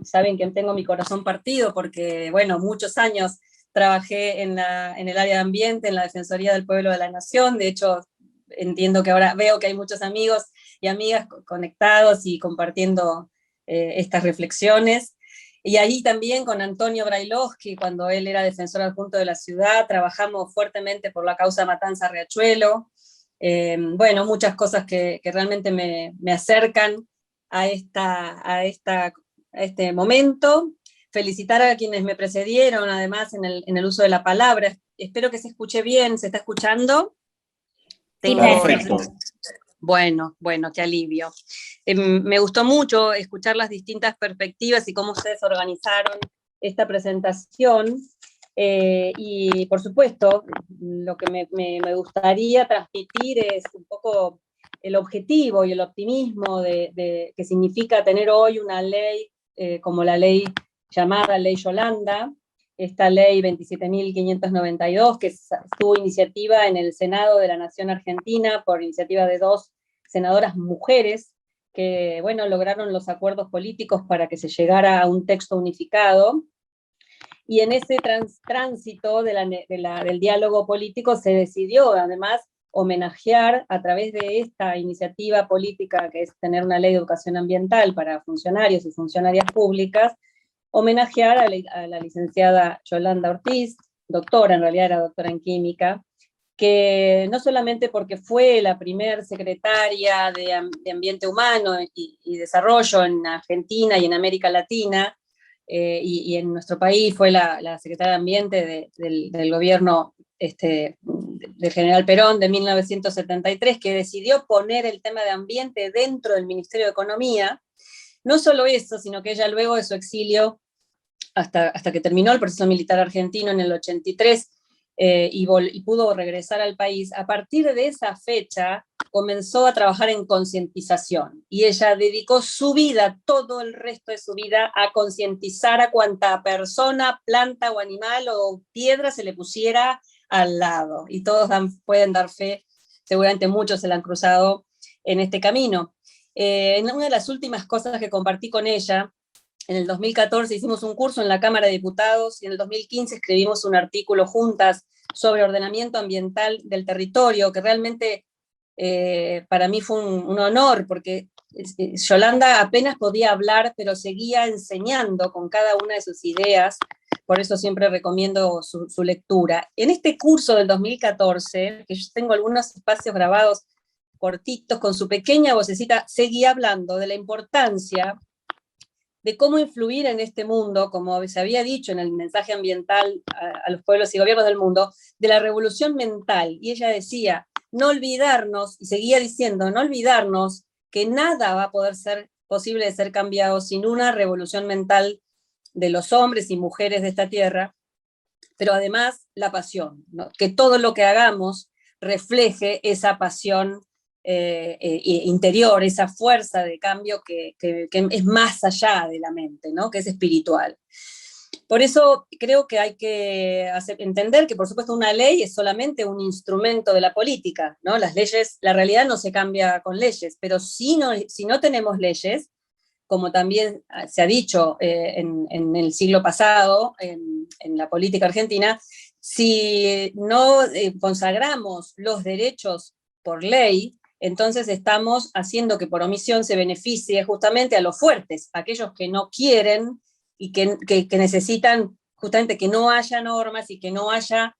Saben que tengo mi corazón partido porque, bueno, muchos años trabajé en el área de ambiente, en la Defensoría del Pueblo de la Nación. De hecho, entiendo que ahora veo que hay muchos amigos y amigas conectados y compartiendo estas reflexiones. Y ahí también con Antonio Brailovsky, cuando él era defensor adjunto de la ciudad, trabajamos fuertemente por la causa Matanza Riachuelo. Bueno, muchas cosas que realmente me acercan a este momento. Felicitar a quienes me precedieron, además, en el uso de la palabra. Espero que se escuche bien. ¿Se está escuchando? Perfecto. Bueno, qué alivio. Me gustó mucho escuchar las distintas perspectivas y cómo ustedes organizaron esta presentación. Y por supuesto, lo que me gustaría transmitir es un poco el objetivo y el optimismo que significa tener hoy una ley como la ley llamada Ley Yolanda, esta ley 27.592, que tuvo iniciativa en el Senado de la Nación Argentina por iniciativa de 2 senadoras mujeres, que bueno, lograron los acuerdos políticos para que se llegara a un texto unificado. Y en ese tránsito del diálogo político se decidió, además, homenajear a través de esta iniciativa política, que es tener una ley de educación ambiental para funcionarios y funcionarias públicas, homenajear a la licenciada Yolanda Ortiz, doctora, en realidad era doctora en química, que no solamente porque fue la primer secretaria de Ambiente Humano y Desarrollo en Argentina y en América Latina, y en nuestro país fue la secretaria de Ambiente del gobierno del general Perón de 1973, que decidió poner el tema de ambiente dentro del Ministerio de Economía. No solo eso, sino que ella luego de su exilio, hasta que terminó el proceso militar argentino en el 83, y pudo regresar al país, a partir de esa fecha comenzó a trabajar en concientización, y ella dedicó su vida, todo el resto de su vida, a concientizar a cuanta persona, planta o animal o piedra se le pusiera al lado, y todos pueden dar fe, seguramente muchos se la han cruzado en este camino. En una de las últimas cosas que compartí con ella, en el 2014 hicimos un curso en la Cámara de Diputados y en el 2015 escribimos un artículo juntas sobre ordenamiento ambiental del territorio, que realmente para mí fue un honor, porque Yolanda apenas podía hablar, pero seguía enseñando con cada una de sus ideas, por eso siempre recomiendo su lectura. En este curso del 2014, que yo tengo algunos espacios grabados cortitos, con su pequeña vocecita, seguía hablando de la importancia de cómo influir en este mundo, como se había dicho en el mensaje ambiental a los pueblos y gobiernos del mundo, de la revolución mental. Y ella decía, no olvidarnos, y seguía diciendo, no olvidarnos que nada va a poder ser posible de ser cambiado sin una revolución mental de los hombres y mujeres de esta tierra, pero además la pasión, ¿no? Que todo lo que hagamos refleje esa pasión interior, esa fuerza de cambio que es más allá de la mente, ¿no? Que es espiritual. Por eso creo que hay que entender que, por supuesto, una ley es solamente un instrumento de la política, ¿no? Las leyes, la realidad no se cambia con leyes, pero si no tenemos leyes, como también se ha dicho en el siglo pasado, en la política argentina, si no consagramos los derechos por ley, entonces estamos haciendo que por omisión se beneficie justamente a los fuertes, a aquellos que no quieren y que necesitan justamente que no haya normas y que no haya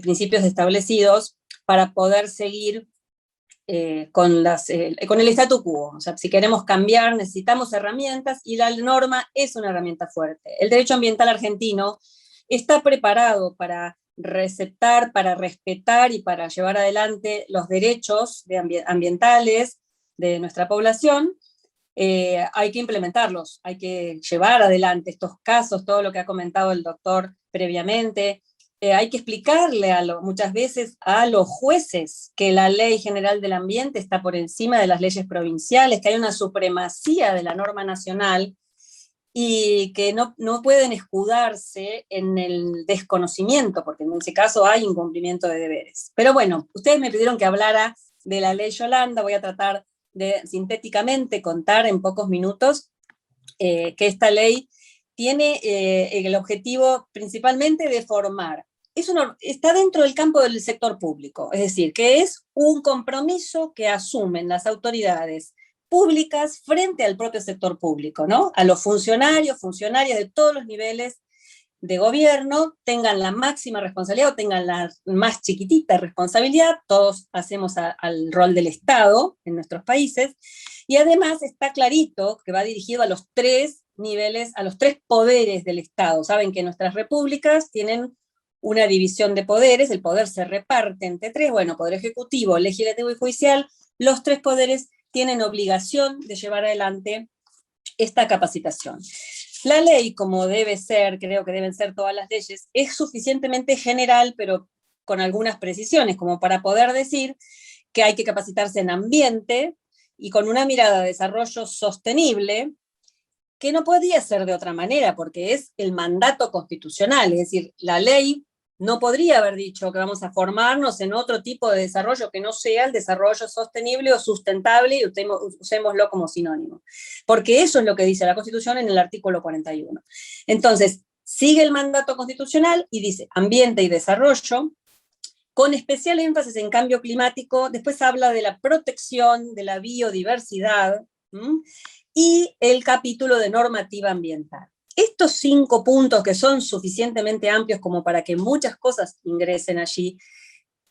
principios establecidos para poder seguir con el statu quo. O sea, si queremos cambiar, necesitamos herramientas y la norma es una herramienta fuerte. El derecho ambiental argentino está preparado para receptar, para respetar y para llevar adelante los derechos ambientales de nuestra población. Hay que implementarlos, hay que llevar adelante estos casos, todo lo que ha comentado el doctor previamente. Hay que explicarle muchas veces a los jueces que la Ley General del Ambiente está por encima de las leyes provinciales, que hay una supremacía de la norma nacional y que no pueden escudarse en el desconocimiento, porque en ese caso hay incumplimiento de deberes. Pero bueno, ustedes me pidieron que hablara de la Ley Yolanda, voy a tratar de sintéticamente contar en pocos minutos que esta ley tiene el objetivo principalmente de formar. Está dentro del campo del sector público, es decir, que es un compromiso que asumen las autoridades públicas frente al propio sector público, ¿no? A los funcionarias de todos los niveles de gobierno tengan la máxima responsabilidad o tengan la más chiquitita responsabilidad, todos hacemos al rol del Estado en nuestros países, y además está clarito que va dirigido a los 3 niveles, a los 3 poderes del Estado. Saben que nuestras repúblicas tienen una división de poderes, el poder se reparte entre 3, bueno, poder ejecutivo, legislativo y judicial, los 3 poderes tienen obligación de llevar adelante esta capacitación. La ley, como debe ser, creo que deben ser todas las leyes, es suficientemente general, pero con algunas precisiones, como para poder decir que hay que capacitarse en ambiente y con una mirada de desarrollo sostenible, que no podía ser de otra manera, porque es el mandato constitucional, es decir, la ley no podría haber dicho que vamos a formarnos en otro tipo de desarrollo que no sea el desarrollo sostenible o sustentable, y usémoslo como sinónimo. Porque eso es lo que dice la Constitución en el artículo 41. Entonces, sigue el mandato constitucional y dice ambiente y desarrollo, con especial énfasis en cambio climático. Después habla de la protección de la biodiversidad, y el capítulo de normativa ambiental. Estos 5 puntos, que son suficientemente amplios como para que muchas cosas ingresen allí,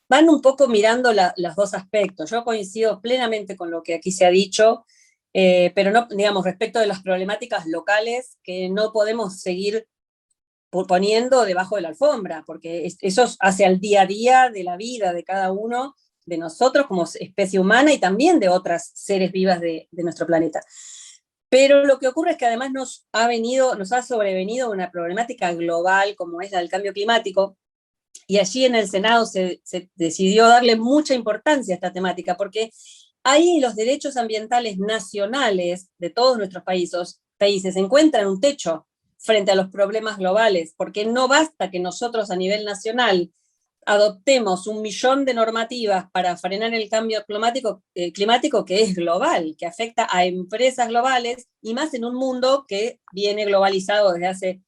van un poco mirando los 2 aspectos. Yo coincido plenamente con lo que aquí se ha dicho, pero no, digamos, respecto de las problemáticas locales que no podemos seguir poniendo debajo de la alfombra, porque eso hace al día a día de la vida de cada uno de nosotros como especie humana y también de otras seres vivas de nuestro planeta. Pero lo que ocurre es que además nos ha sobrevenido una problemática global como es la del cambio climático, y allí en el Senado se decidió darle mucha importancia a esta temática, porque ahí los derechos ambientales nacionales de todos nuestros países encuentran un techo frente a los problemas globales, porque no basta que nosotros a nivel nacional adoptemos 1 millón de normativas para frenar el cambio climático que es global, que afecta a empresas globales, y más en un mundo que viene globalizado desde hace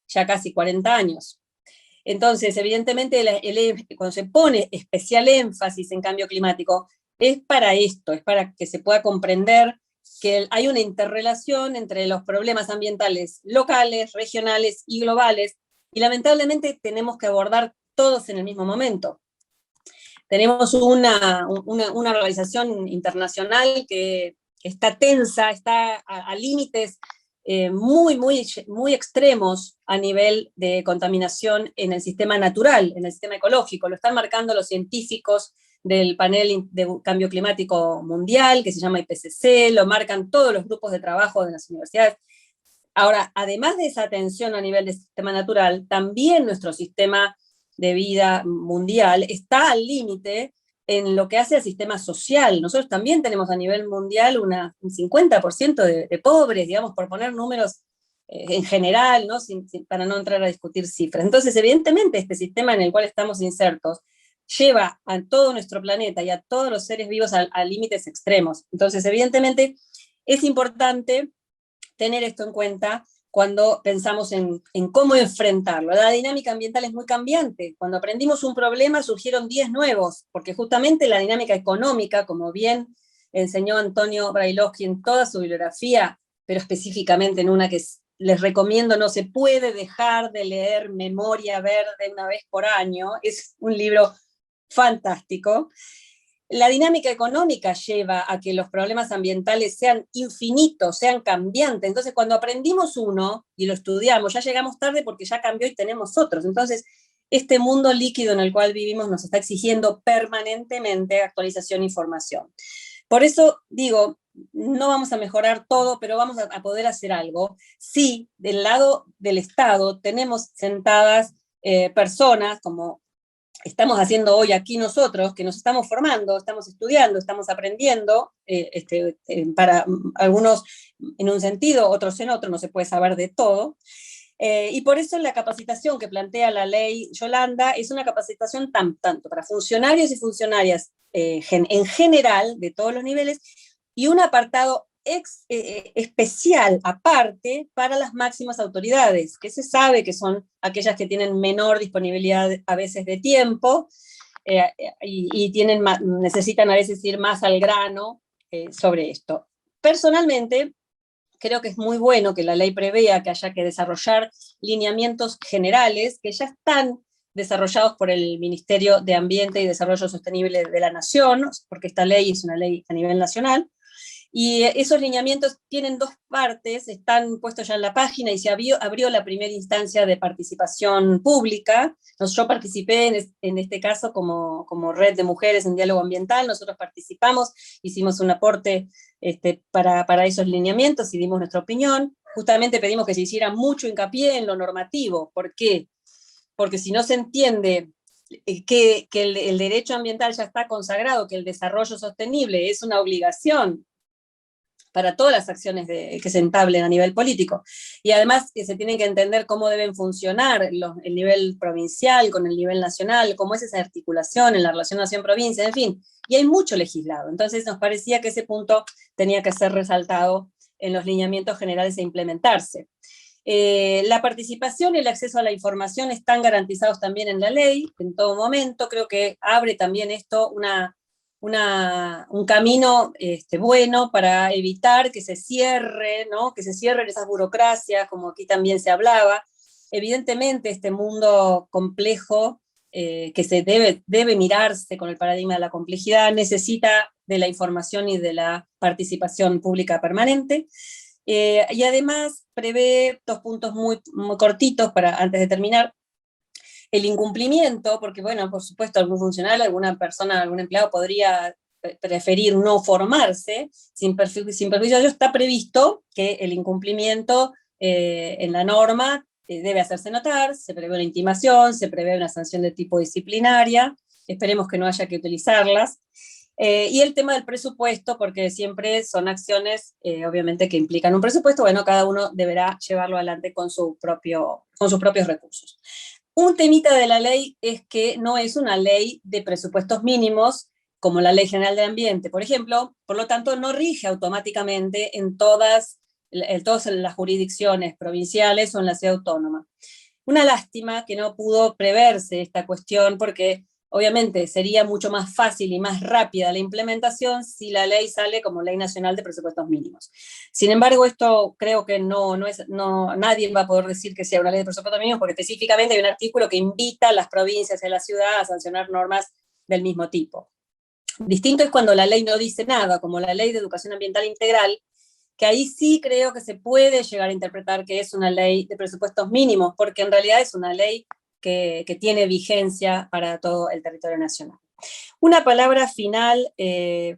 ya casi 40 años. Entonces, evidentemente, cuando se pone especial énfasis en cambio climático, es para esto, es para que se pueda comprender que hay una interrelación entre los problemas ambientales locales, regionales y globales, y lamentablemente tenemos que abordar todos en el mismo momento. Tenemos una organización internacional que está tensa, está a límites muy extremos a nivel de contaminación en el sistema natural, en el sistema ecológico. Lo están marcando los científicos del panel de cambio climático mundial, que se llama IPCC, lo marcan todos los grupos de trabajo de las universidades. Ahora, además de esa atención a nivel del sistema natural, también nuestro sistema de vida mundial está al límite en lo que hace al sistema social. Nosotros también tenemos a nivel mundial un 50% de pobres, digamos, por poner números en general, ¿no? Para no entrar a discutir cifras. Entonces, evidentemente, este sistema en el cual estamos insertos lleva a todo nuestro planeta y a todos los seres vivos a límites extremos. Entonces, evidentemente, es importante tener esto en cuenta cuando pensamos en cómo enfrentarlo. La dinámica ambiental es muy cambiante. Cuando aprendimos un problema surgieron 10 nuevos, porque justamente la dinámica económica, como bien enseñó Antonio Brailovsky en toda su bibliografía, pero específicamente en una que les recomiendo, no se puede dejar de leer, Memoria Verde una vez por año, es un libro fantástico. La dinámica económica lleva a que los problemas ambientales sean infinitos, sean cambiantes. Entonces, cuando aprendimos uno y lo estudiamos, ya llegamos tarde porque ya cambió y tenemos otros. Entonces, este mundo líquido en el cual vivimos nos está exigiendo permanentemente actualización e información. Por eso digo, no vamos a mejorar todo, pero vamos a poder hacer algo. Sí, del lado del Estado tenemos sentadas personas como estamos haciendo hoy aquí nosotros, que nos estamos formando, estamos estudiando, estamos aprendiendo, para algunos en un sentido, otros en otro, no se puede saber de todo, y por eso la capacitación que plantea la ley Yolanda es una capacitación tanto para funcionarios y funcionarias en general, de todos los niveles, y un apartado especial, aparte, para las máximas autoridades, que se sabe que son aquellas que tienen menor disponibilidad a veces de tiempo, y necesitan a veces ir más al grano sobre esto. Personalmente, creo que es muy bueno que la ley prevea que haya que desarrollar lineamientos generales que ya están desarrollados por el Ministerio de Ambiente y Desarrollo Sostenible de la Nación, porque esta ley es una ley a nivel nacional. Y esos lineamientos tienen dos partes, están puestos ya en la página y se abrió la primera instancia de participación pública. Yo participé en este caso como Red de Mujeres en Diálogo Ambiental, nosotros participamos, hicimos un aporte para esos lineamientos y dimos nuestra opinión. Justamente pedimos que se hiciera mucho hincapié en lo normativo. ¿Por qué? Porque si no se entiende que el derecho ambiental ya está consagrado, que el desarrollo sostenible es una obligación para todas las acciones que se entablen a nivel político. Y además que se tienen que entender cómo deben funcionar el nivel provincial con el nivel nacional, cómo es esa articulación en la relación nación-provincia, en fin. Y hay mucho legislado. Entonces nos parecía que ese punto tenía que ser resaltado en los lineamientos generales e implementarse. La participación y el acceso a la información están garantizados también en la ley, en todo momento. Creo que abre también esto un camino bueno para evitar que se cierre, ¿no? Que se cierren esas burocracias, como aquí también se hablaba. Evidentemente este mundo complejo, que se debe mirarse con el paradigma de la complejidad, necesita de la información y de la participación pública permanente. Y además prevé 2 puntos muy, muy cortitos antes de terminar. El incumplimiento, porque bueno, por supuesto, algún funcionario, alguna persona, algún empleado podría preferir no formarse sin perjuicio de ello. Está previsto que el incumplimiento en la norma debe hacerse notar, se prevé una intimación, se prevé una sanción de tipo disciplinaria, esperemos que no haya que utilizarlas. Y el tema del presupuesto, porque siempre son acciones, obviamente, que implican un presupuesto, bueno, cada uno deberá llevarlo adelante con sus propios recursos. Un temita de la ley es que no es una ley de presupuestos mínimos, como la Ley General del Ambiente, por ejemplo, por lo tanto no rige automáticamente en todas las jurisdicciones provinciales o en la ciudad autónoma. Una lástima que no pudo preverse esta cuestión, porque obviamente sería mucho más fácil y más rápida la implementación si la ley sale como Ley Nacional de Presupuestos Mínimos. Sin embargo, esto creo que nadie va a poder decir que sea una ley de presupuestos mínimos, porque específicamente hay un artículo que invita a las provincias y a la ciudad a sancionar normas del mismo tipo. Distinto es cuando la ley no dice nada, como la Ley de Educación Ambiental Integral, que ahí sí creo que se puede llegar a interpretar que es una ley de presupuestos mínimos, porque en realidad es una ley que tiene vigencia para todo el territorio nacional. Una palabra final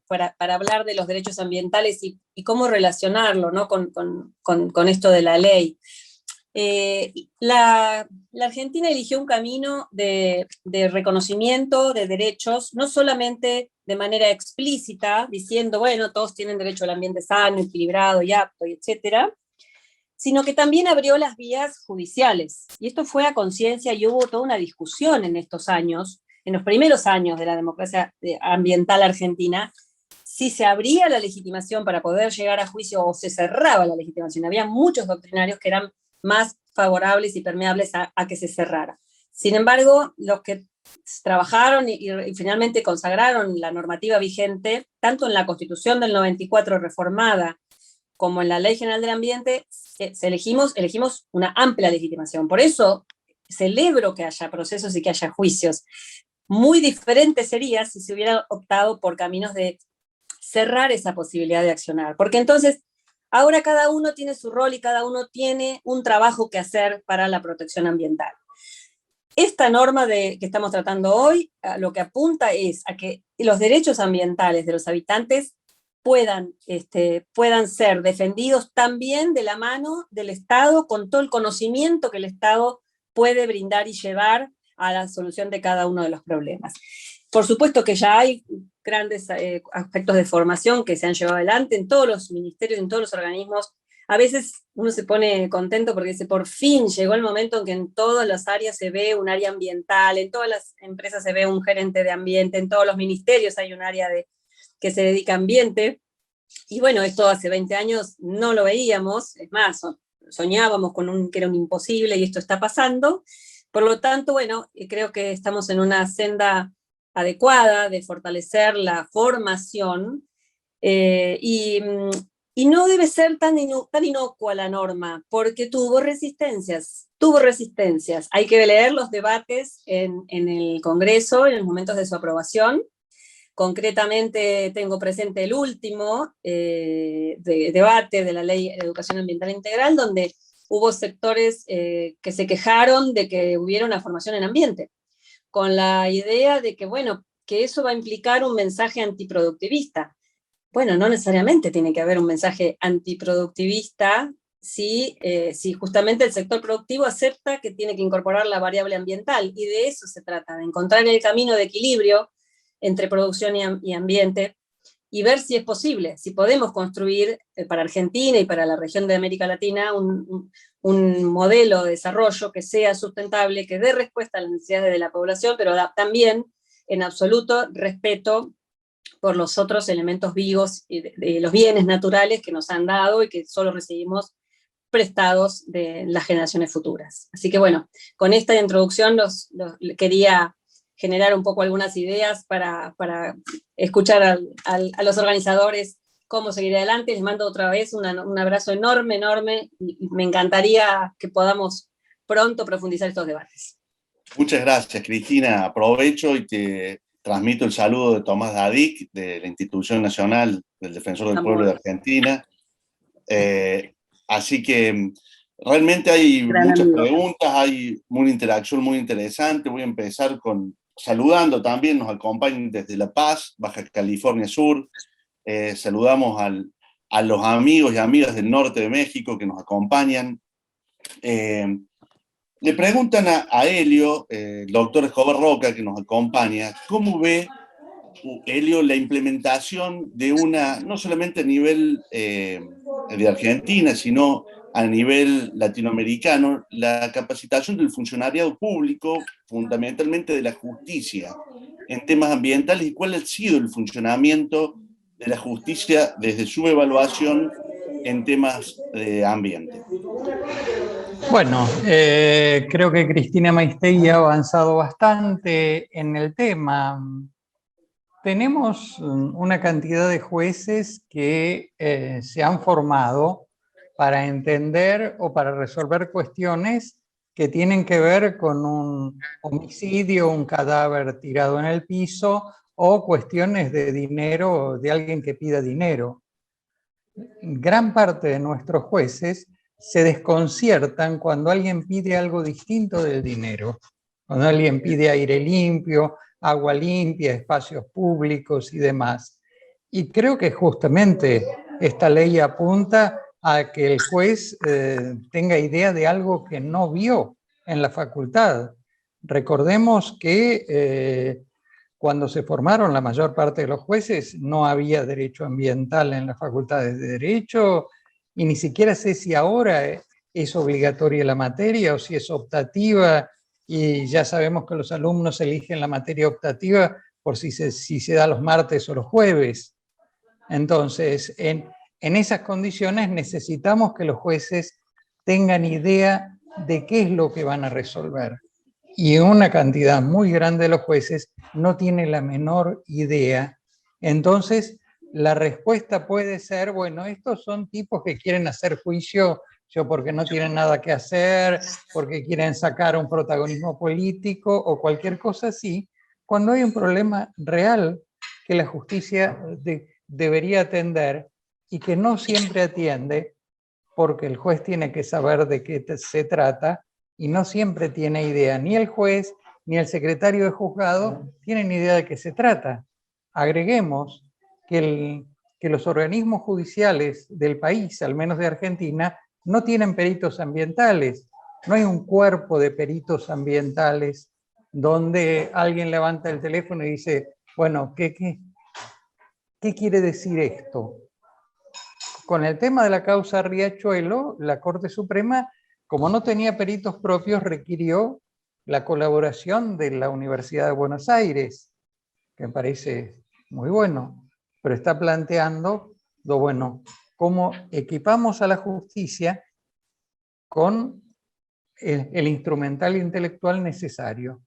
para hablar de los derechos ambientales y cómo relacionarlo, ¿no? con esto de la ley. La Argentina eligió un camino de reconocimiento de derechos, no solamente de manera explícita, diciendo, bueno, todos tienen derecho al ambiente sano, equilibrado y apto, etcétera, sino que también abrió las vías judiciales. Y esto fue a conciencia y hubo toda una discusión en estos años, en los primeros años de la democracia ambiental argentina, si se abría la legitimación para poder llegar a juicio o se cerraba la legitimación. Había muchos doctrinarios que eran más favorables y permeables a que se cerrara. Sin embargo, los que trabajaron y finalmente consagraron la normativa vigente, tanto en la Constitución del 94 reformada, como en la Ley General del Ambiente, elegimos una amplia legitimación. Por eso celebro que haya procesos y que haya juicios. Muy diferente sería si se hubiera optado por caminos de cerrar esa posibilidad de accionar, porque entonces ahora cada uno tiene su rol y cada uno tiene un trabajo que hacer para la protección ambiental. Esta norma que estamos tratando hoy, lo que apunta es a que los derechos ambientales de los habitantes puedan ser defendidos también de la mano del Estado, con todo el conocimiento que el Estado puede brindar y llevar a la solución de cada uno de los problemas. Por supuesto que ya hay grandes aspectos de formación que se han llevado adelante en todos los ministerios, en todos los organismos. A veces uno se pone contento porque dice, por fin llegó el momento en que en todas las áreas se ve un área ambiental, en todas las empresas se ve un gerente de ambiente, en todos los ministerios hay un área que se dedica a ambiente. Y bueno, esto hace 20 años no lo veíamos, es más, soñábamos con que era un imposible y esto está pasando. Por lo tanto, bueno, creo que estamos en una senda adecuada de fortalecer la formación y no debe ser tan inocua la norma, porque tuvo resistencias. Hay que leer los debates en el Congreso, en los momentos de su aprobación. Concretamente tengo presente el último debate de la Ley de Educación Ambiental Integral, donde hubo sectores que se quejaron de que hubiera una formación en ambiente, con la idea de que, bueno, que eso va a implicar un mensaje antiproductivista. Bueno, no necesariamente tiene que haber un mensaje antiproductivista si justamente el sector productivo acepta que tiene que incorporar la variable ambiental, y de eso se trata, de encontrar el camino de equilibrio entre producción y ambiente, y ver si es posible, si podemos construir para Argentina y para la región de América Latina un modelo de desarrollo que sea sustentable, que dé respuesta a las necesidades de la población, pero también en absoluto respeto por los otros elementos vivos y de los bienes naturales que nos han dado y que solo recibimos prestados de las generaciones futuras. Así que bueno, con esta introducción quería generar un poco algunas ideas para escuchar a los organizadores cómo seguir adelante. Les mando otra vez un abrazo enorme, y me encantaría que podamos pronto profundizar estos debates. Muchas gracias, Cristina. Aprovecho y te transmito el saludo de Tomás Dadic, de la Institución Nacional del Defensor del Pueblo de Argentina. Así que realmente hay muchas preguntas, hay una interacción muy interesante. Voy a empezar saludando también, nos acompañan desde La Paz, Baja California Sur. Saludamos a los amigos y amigas del norte de México que nos acompañan. Le preguntan a Helio, el doctor Escobar Roca, que nos acompaña, ¿cómo ve, Helio, la implementación de no solamente a nivel de Argentina, sino a nivel latinoamericano, la capacitación del funcionariado público, fundamentalmente de la justicia, en temas ambientales, y cuál ha sido el funcionamiento de la justicia desde su evaluación en temas de ambiente? Bueno, creo que Cristina Maistegui ha avanzado bastante en el tema. Tenemos una cantidad de jueces que se han formado para entender o para resolver cuestiones que tienen que ver con un homicidio, un cadáver tirado en el piso, o cuestiones de dinero, de alguien que pida dinero. Gran parte de nuestros jueces se desconciertan cuando alguien pide algo distinto del dinero, cuando alguien pide aire limpio, agua limpia, espacios públicos y demás. Y creo que justamente esta ley apunta a que el juez tenga idea de algo que no vio en la facultad. Recordemos que cuando se formaron la mayor parte de los jueces no había derecho ambiental en las facultades de Derecho, y ni siquiera sé si ahora es obligatoria la materia o si es optativa, y ya sabemos que los alumnos eligen la materia optativa por si se da los martes o los jueves. Entonces, en esas condiciones necesitamos que los jueces tengan idea de qué es lo que van a resolver. Y una cantidad muy grande de los jueces no tiene la menor idea. Entonces, la respuesta puede ser, bueno, estos son tipos que quieren hacer juicio porque no tienen nada que hacer, porque quieren sacar un protagonismo político o cualquier cosa así, cuando hay un problema real que la justicia debería atender y que no siempre atiende, porque el juez tiene que saber de qué se trata y no siempre tiene idea, ni el juez ni el secretario de juzgado tienen idea de qué se trata. Agreguemos que los organismos judiciales del país, al menos de Argentina, no tienen peritos ambientales. No hay un cuerpo de peritos ambientales donde alguien levanta el teléfono y dice, bueno, ¿qué quiere decir esto? Con el tema de la causa Riachuelo, la Corte Suprema, como no tenía peritos propios, requirió la colaboración de la Universidad de Buenos Aires, que me parece muy bueno, pero está planteando, bueno, cómo equipamos a la justicia con el instrumental intelectual necesario.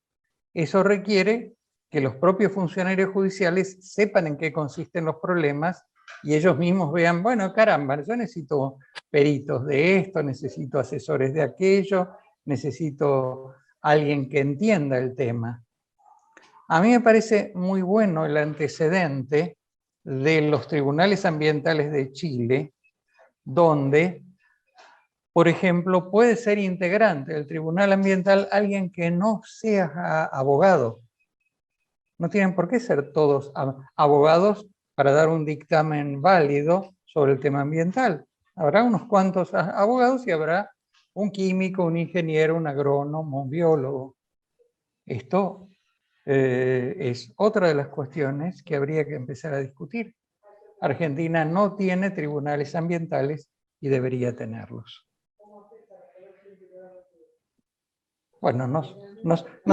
Eso requiere que los propios funcionarios judiciales sepan en qué consisten los problemas y ellos mismos vean, bueno, caramba, yo necesito peritos de esto, necesito asesores de aquello, necesito alguien que entienda el tema. A mí me parece muy bueno el antecedente de los tribunales ambientales de Chile, donde, por ejemplo, puede ser integrante del tribunal ambiental alguien que no sea abogado. No tienen por qué ser todos abogados para dar un dictamen válido sobre el tema ambiental. Habrá unos cuantos abogados y habrá un químico, un ingeniero, un agrónomo, un biólogo. Esto es otra de las cuestiones que habría que empezar a discutir. Argentina no tiene tribunales ambientales y debería tenerlos. Bueno, no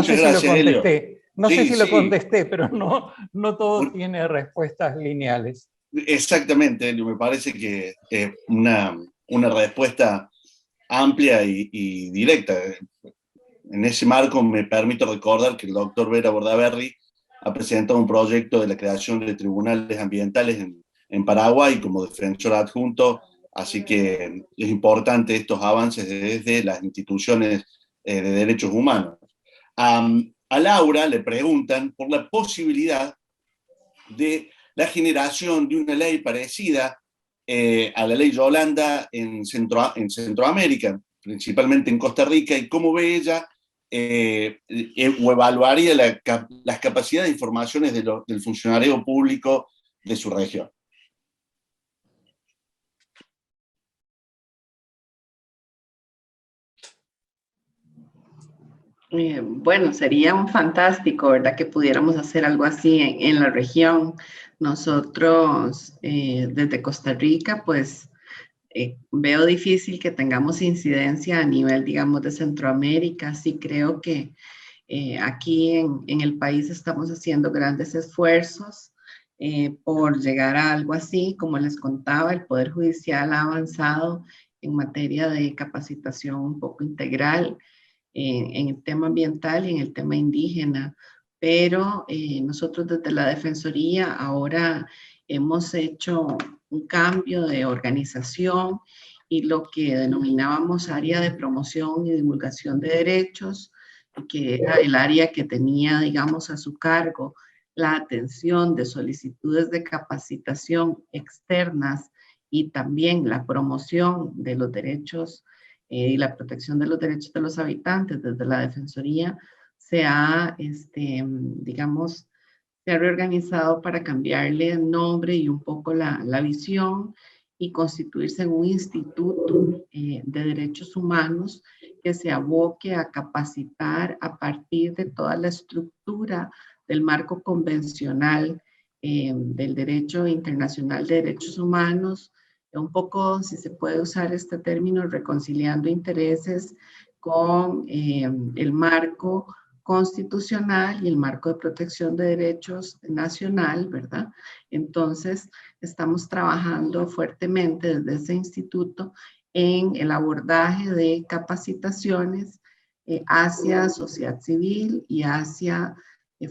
sé si lo contesté. No sé si lo contesté, pero no todo tiene respuestas lineales. Exactamente, Elio, me parece que es una respuesta amplia y directa. En ese marco me permito recordar que el doctor Vera Bordaberry ha presentado un proyecto de la creación de tribunales ambientales en Paraguay como defensor adjunto, así que es importante estos avances desde las instituciones de derechos humanos. A Laura le preguntan por la posibilidad de la generación de una ley parecida a la ley Yolanda en Centroamérica, principalmente en Costa Rica, y cómo ve ella o evaluaría las capacidades de informaciones del funcionario público de su región. Bueno, sería un fantástico, ¿verdad? Que pudiéramos hacer algo así en la región. Nosotros, desde Costa Rica, pues veo difícil que tengamos incidencia a nivel, digamos, de Centroamérica. Sí creo que aquí en el país estamos haciendo grandes esfuerzos por llegar a algo así. Como les contaba, el Poder Judicial ha avanzado en materia de capacitación un poco integral en el tema ambiental y en el tema indígena, pero nosotros desde la Defensoría ahora hemos hecho un cambio de organización y lo que denominábamos área de promoción y divulgación de derechos, que era el área que tenía, digamos, a su cargo la atención de solicitudes de capacitación externas y también la promoción de los derechos y la protección de los derechos de los habitantes desde la Defensoría se ha, digamos, se ha reorganizado para cambiarle el nombre y un poco la visión y constituirse en un instituto de derechos humanos que se aboque a capacitar a partir de toda la estructura del marco convencional del derecho internacional de derechos humanos, un poco, si se puede usar este término, reconciliando intereses con el marco constitucional y el marco de protección de derechos nacional, ¿verdad? Entonces, estamos trabajando fuertemente desde ese instituto en el abordaje de capacitaciones hacia sociedad civil y hacia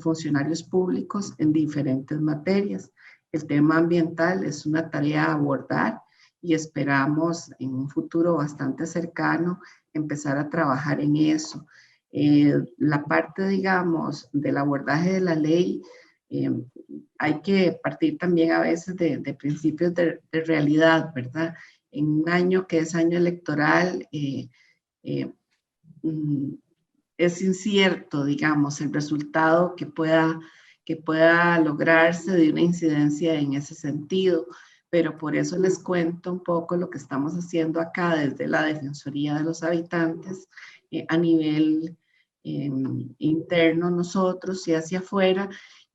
funcionarios públicos en diferentes materias. El tema ambiental es una tarea a abordar y esperamos en un futuro bastante cercano empezar a trabajar en eso. La parte, digamos, del abordaje de la ley, hay que partir también a veces de principios de realidad, ¿verdad? En un año que es año electoral, es incierto, digamos, el resultado que pueda lograrse de una incidencia en ese sentido, pero por eso les cuento un poco lo que estamos haciendo acá desde la Defensoría de los Habitantes a nivel interno nosotros y hacia afuera,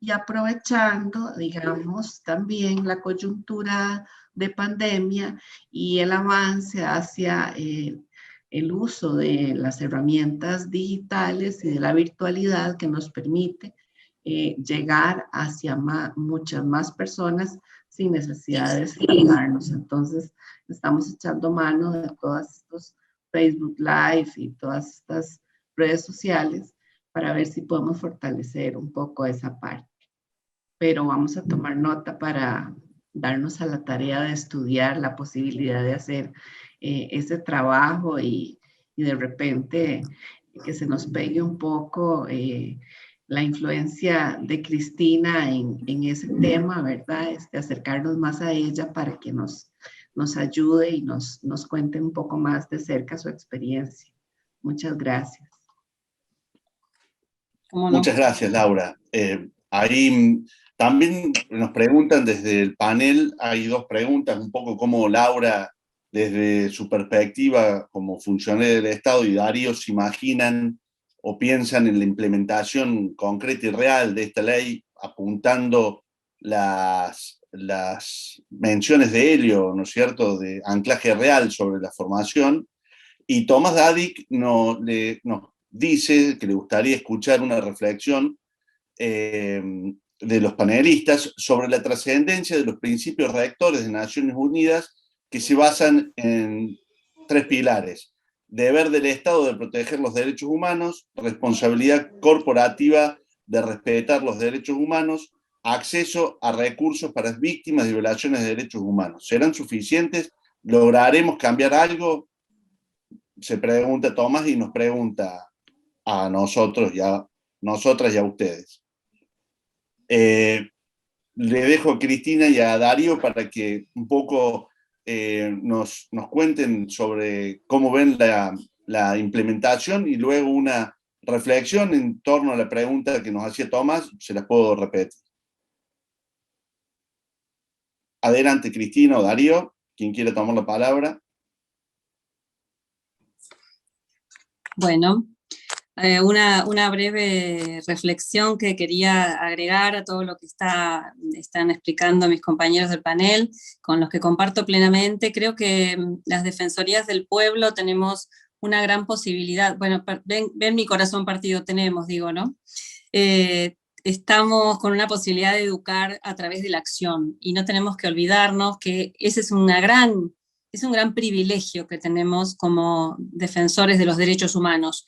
y aprovechando, digamos, también la coyuntura de pandemia y el avance hacia el uso de las herramientas digitales y de la virtualidad que nos permite llegar hacia muchas más personas sin necesidad de desplazarnos. Entonces, estamos echando mano de todos estos Facebook Live y todas estas redes sociales para ver si podemos fortalecer un poco esa parte. Pero vamos a tomar nota para darnos a la tarea de estudiar la posibilidad de hacer ese trabajo y de repente que se nos pegue un poco la influencia de Cristina en ese tema, ¿verdad? Acercarnos más a ella para que nos ayude y nos cuente un poco más de cerca su experiencia. Muchas gracias. Muchas gracias, Laura. Ahí también nos preguntan desde el panel, hay dos preguntas, un poco cómo Laura, desde su perspectiva como funcionaria del Estado, y Darío se imaginan o piensan en la implementación concreta y real de esta ley, apuntando las menciones de Helio, ¿no es cierto?, de anclaje real sobre la formación. Y Tomás Dadik nos dice que le gustaría escuchar una reflexión de los panelistas sobre la trascendencia de los principios rectores de Naciones Unidas, que se basan en 3 pilares: deber del Estado de proteger los derechos humanos, responsabilidad corporativa de respetar los derechos humanos, acceso a recursos para víctimas de violaciones de derechos humanos. ¿Serán suficientes? ¿Lograremos cambiar algo? Se pregunta Tomás y nos pregunta a nosotros nosotras y a ustedes. Le dejo a Cristina y a Darío para que un poco nos cuenten sobre cómo ven la implementación, y luego una reflexión en torno a la pregunta que nos hacía Tomás, se las puedo repetir. Adelante, Cristina o Darío, quien quiera tomar la palabra. Bueno, una breve reflexión que quería agregar a todo lo que están explicando mis compañeros del panel, con los que comparto plenamente. Creo que las Defensorías del Pueblo tenemos una gran posibilidad. Bueno, ven mi corazón partido tenemos, digo, ¿no? Estamos con una posibilidad de educar a través de la acción, y no tenemos que olvidarnos que ese es un gran privilegio que tenemos como defensores de los derechos humanos.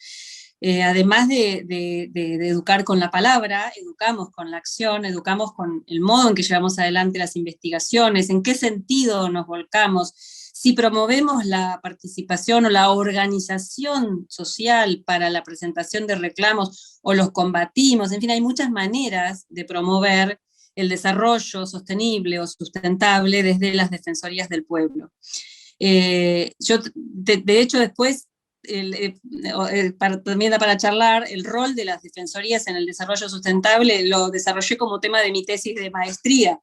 Además de educar con la palabra, educamos con la acción, educamos con el modo en que llevamos adelante las investigaciones, en qué sentido nos volcamos, si promovemos la participación o la organización social para la presentación de reclamos o los combatimos. En fin, hay muchas maneras de promover el desarrollo sostenible o sustentable desde las Defensorías del Pueblo. Yo, de hecho, después, también da para charlar, el rol de las defensorías en el desarrollo sustentable lo desarrollé como tema de mi tesis de maestría,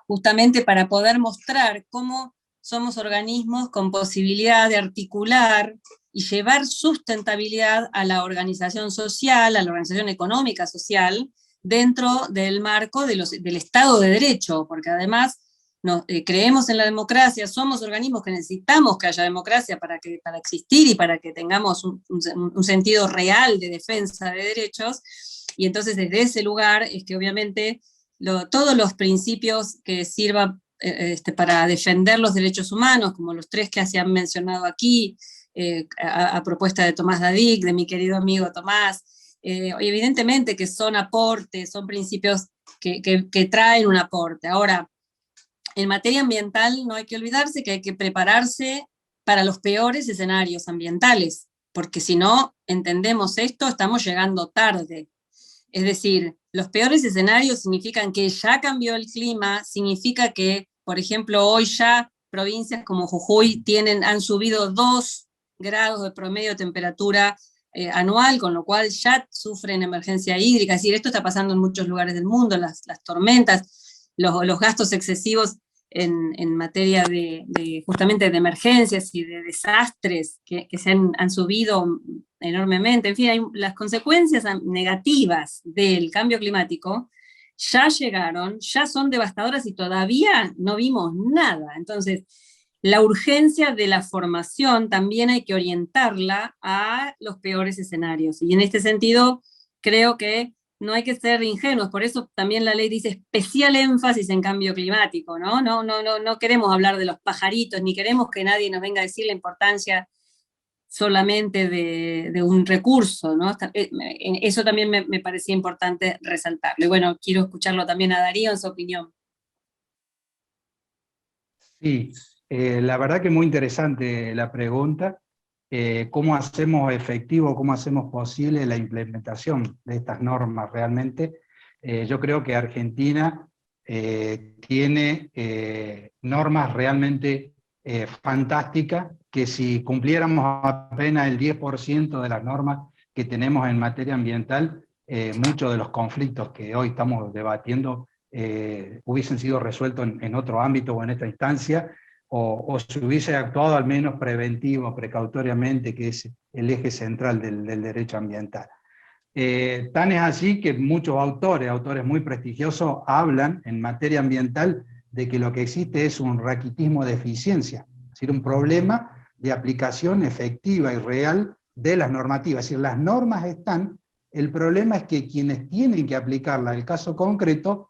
justamente para poder mostrar cómo somos organismos con posibilidad de articular y llevar sustentabilidad a la organización social, a la organización económica social, dentro del marco del Estado de Derecho, porque además creemos en la democracia, somos organismos que necesitamos que haya democracia para existir y para que tengamos un sentido real de defensa de derechos, y entonces desde ese lugar es que obviamente todos los principios que sirvan para defender los derechos humanos, como los 3 que se han mencionado aquí, a propuesta de Tomás Dadik, de mi querido amigo Tomás, evidentemente que son aportes, son principios que traen un aporte. Ahora, en materia ambiental no hay que olvidarse que hay que prepararse para los peores escenarios ambientales, porque si no entendemos esto, estamos llegando tarde. Es decir, los peores escenarios significan que ya cambió el clima, significa que, por ejemplo, hoy ya provincias como Jujuy han subido 2 grados de promedio de temperatura anual, con lo cual ya sufren emergencia hídrica. Es decir, esto está pasando en muchos lugares del mundo, las tormentas, los gastos excesivos en materia justamente de emergencias y de desastres que se han subido enormemente. En fin, las consecuencias negativas del cambio climático ya llegaron, ya son devastadoras y todavía no vimos nada. Entonces, la urgencia de la formación también hay que orientarla a los peores escenarios. Y en este sentido, creo que no hay que ser ingenuos, por eso también la ley dice especial énfasis en cambio climático, ¿no? No queremos hablar de los pajaritos, ni queremos que nadie nos venga a decir la importancia solamente de un recurso, ¿no? Eso también me parecía importante resaltarlo. Y bueno, quiero escucharlo también a Darío en su opinión. Sí, la verdad que muy interesante la pregunta. ¿Cómo hacemos efectivo, cómo hacemos posible la implementación de estas normas realmente? Yo creo que Argentina tiene normas realmente fantásticas, que si cumpliéramos apenas el 10% de las normas que tenemos en materia ambiental, muchos de los conflictos que hoy estamos debatiendo hubiesen sido resueltos en otro ámbito o en esta instancia, o se hubiese actuado al menos preventivo, precautoriamente, que es el eje central del derecho ambiental. Tan es así que muchos autores muy prestigiosos, hablan en materia ambiental de que lo que existe es un raquitismo de eficiencia, es decir, un problema de aplicación efectiva y real de las normativas. Es decir, las normas están, el problema es que quienes tienen que aplicarlas, en el caso concreto,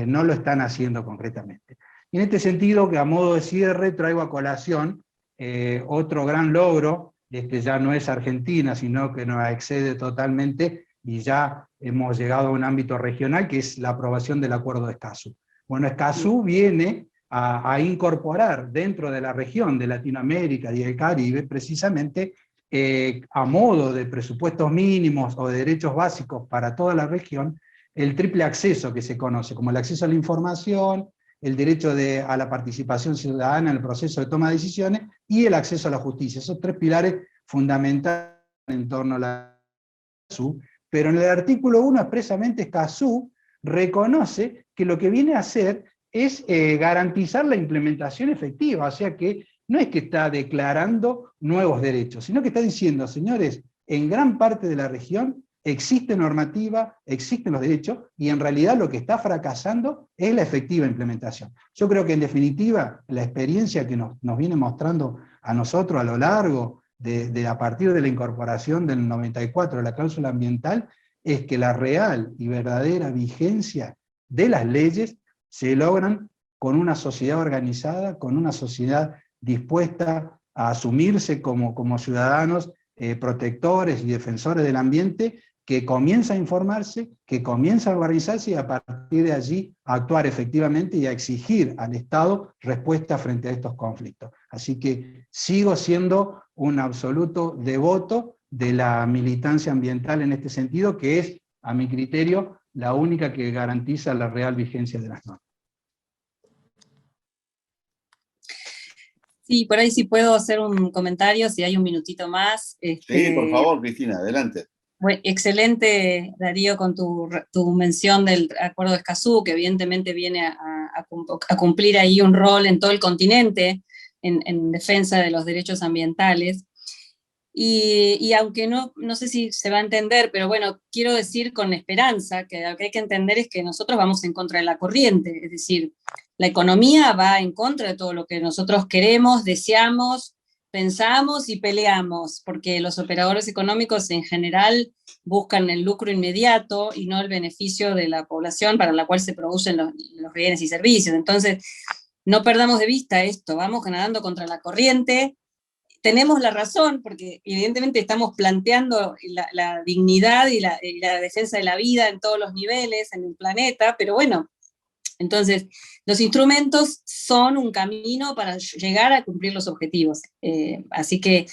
no lo están haciendo concretamente. Y en este sentido, que a modo de cierre, traigo a colación otro gran logro, que ya no es Argentina, sino que nos excede totalmente, y ya hemos llegado a un ámbito regional, que es la aprobación del Acuerdo de Escazú. Bueno, Escazú viene a incorporar dentro de la región de Latinoamérica y el Caribe, precisamente, a modo de presupuestos mínimos o de derechos básicos para toda la región, el triple acceso que se conoce, como el acceso a la información, el derecho a la participación ciudadana en el proceso de toma de decisiones y el acceso a la justicia. Esos 3 pilares fundamentales en torno a la Escazú, pero en el artículo 1 expresamente Escazú reconoce que lo que viene a hacer es garantizar la implementación efectiva, o sea que no es que está declarando nuevos derechos, sino que está diciendo, señores, en gran parte de la región existe normativa, existen los derechos, y en realidad lo que está fracasando es la efectiva implementación. Yo creo que en definitiva la experiencia que nos viene mostrando a nosotros a lo largo a partir de la incorporación del 94 de la cláusula ambiental, es que la real y verdadera vigencia de las leyes se logran con una sociedad organizada, con una sociedad dispuesta a asumirse como ciudadanos protectores y defensores del ambiente, que comienza a informarse, que comienza a organizarse y a partir de allí a actuar efectivamente y a exigir al Estado respuesta frente a estos conflictos. Así que sigo siendo un absoluto devoto de la militancia ambiental en este sentido, que es, a mi criterio, la única que garantiza la real vigencia de las normas. Sí, por ahí sí puedo hacer un comentario, si hay un minutito más. Sí, por favor, Cristina, adelante. Bueno, excelente, Darío, con tu mención del Acuerdo de Escazú, que evidentemente viene a cumplir ahí un rol en todo el continente en defensa de los derechos ambientales. Y aunque no sé si se va a entender, pero bueno, quiero decir con esperanza que lo que hay que entender es que nosotros vamos en contra de la corriente, es decir, la economía va en contra de todo lo que nosotros queremos, deseamos, pensamos y peleamos, porque los operadores económicos en general buscan el lucro inmediato y no el beneficio de la población para la cual se producen los bienes y servicios. Entonces, no perdamos de vista esto, vamos nadando contra la corriente, tenemos la razón, porque evidentemente estamos planteando la dignidad y la defensa de la vida en todos los niveles, en el planeta, pero bueno, entonces los instrumentos son un camino para llegar a cumplir los objetivos. Así que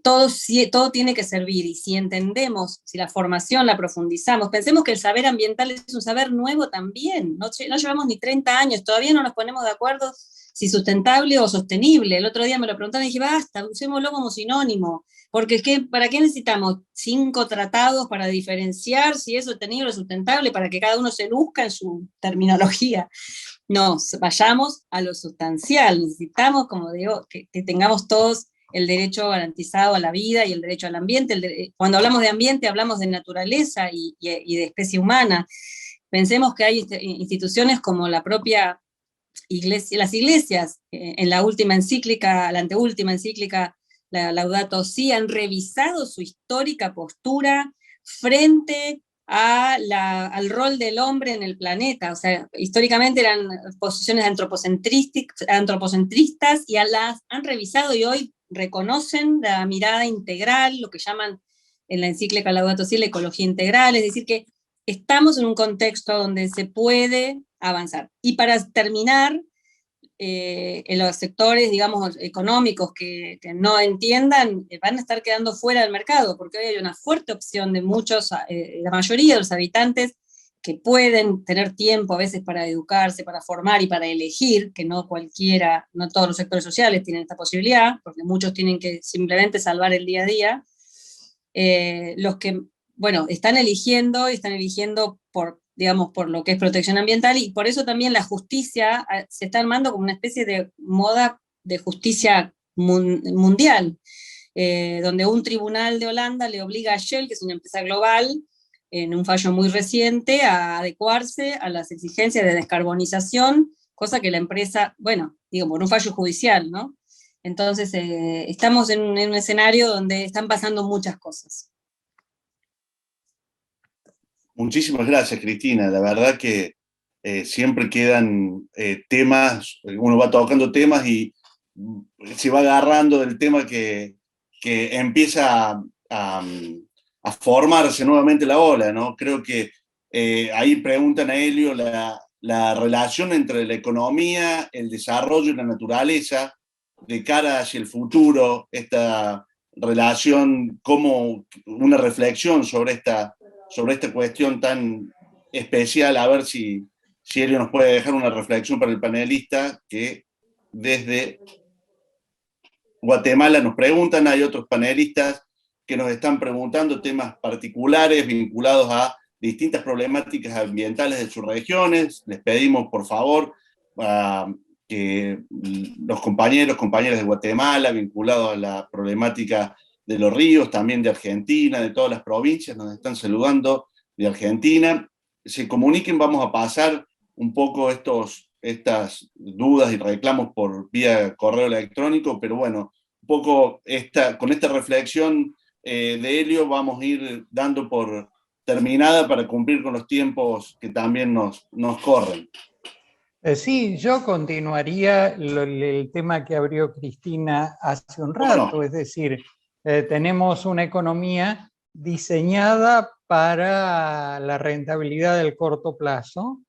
todo tiene que servir, y si entendemos, si la formación la profundizamos, pensemos que el saber ambiental es un saber nuevo también, no llevamos ni 30 años, todavía no nos ponemos de acuerdo si sustentable o sostenible. El otro día me lo preguntaron y dije, basta, usémoslo como sinónimo, porque es que, ¿para qué necesitamos 5 tratados para diferenciar si es sostenible o sustentable, para que cada uno se luzca en su terminología? No, vayamos a lo sustancial, necesitamos, como digo, que tengamos todos el derecho garantizado a la vida y el derecho al ambiente. Cuando hablamos de ambiente hablamos de naturaleza y de especie humana. Pensemos que hay instituciones como la propia iglesia, las iglesias, en la última encíclica, la anteúltima encíclica, la Laudato Si, han revisado su histórica postura frente al rol del hombre en el planeta. O sea, históricamente eran posiciones antropocentristas y las han revisado y hoy reconocen la mirada integral, lo que llaman en la encíclica Laudato Si la ecología integral, es decir, que estamos en un contexto donde se puede avanzar. Y para terminar, en los sectores, digamos, económicos que no entiendan, van a estar quedando fuera del mercado, porque hoy hay una fuerte opción de muchos, la mayoría de los habitantes, que pueden tener tiempo a veces para educarse, para formar y para elegir, que no cualquiera, no todos los sectores sociales tienen esta posibilidad, porque muchos tienen que simplemente salvar el día a día. Los que, bueno, están eligiendo por, digamos, por lo que es protección ambiental, y por eso también la justicia se está armando como una especie de moda de justicia mundial, donde un tribunal de Holanda le obliga a Shell, que es una empresa global, en un fallo muy reciente, a adecuarse a las exigencias de descarbonización, cosa que la empresa, bueno, digo, por un fallo judicial, ¿no? Entonces, estamos en un escenario donde están pasando muchas cosas. Muchísimas gracias, Cristina. La verdad que siempre quedan temas, uno va tocando temas y se va agarrando del tema que empieza a formarse nuevamente la ola, ¿no? Creo que ahí preguntan a Helio la relación entre la economía, el desarrollo y la naturaleza de cara hacia el futuro, esta relación, como una reflexión sobre esta cuestión tan especial, a ver si Helio nos puede dejar una reflexión para el panelista, que desde Guatemala nos preguntan, hay otros panelistas que nos están preguntando temas particulares vinculados a distintas problemáticas ambientales de sus regiones. Les pedimos, por favor, que los compañeras de Guatemala, vinculados a la problemática de los ríos, también de Argentina, de todas las provincias, nos están saludando de Argentina, se comuniquen. Vamos a pasar un poco estas dudas y reclamos por vía correo electrónico, pero bueno, un poco con esta reflexión de Helio vamos a ir dando por terminada para cumplir con los tiempos que también nos corren. Sí, yo continuaría el tema que abrió Cristina hace un rato, no. Es decir, tenemos una economía diseñada para la rentabilidad del corto plazo,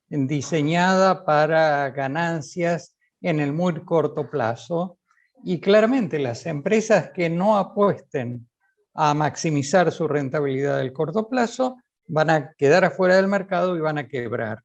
diseñada para ganancias en el muy corto plazo, y claramente las empresas que no apuesten a maximizar su rentabilidad del corto plazo van a quedar afuera del mercado y van a quebrar.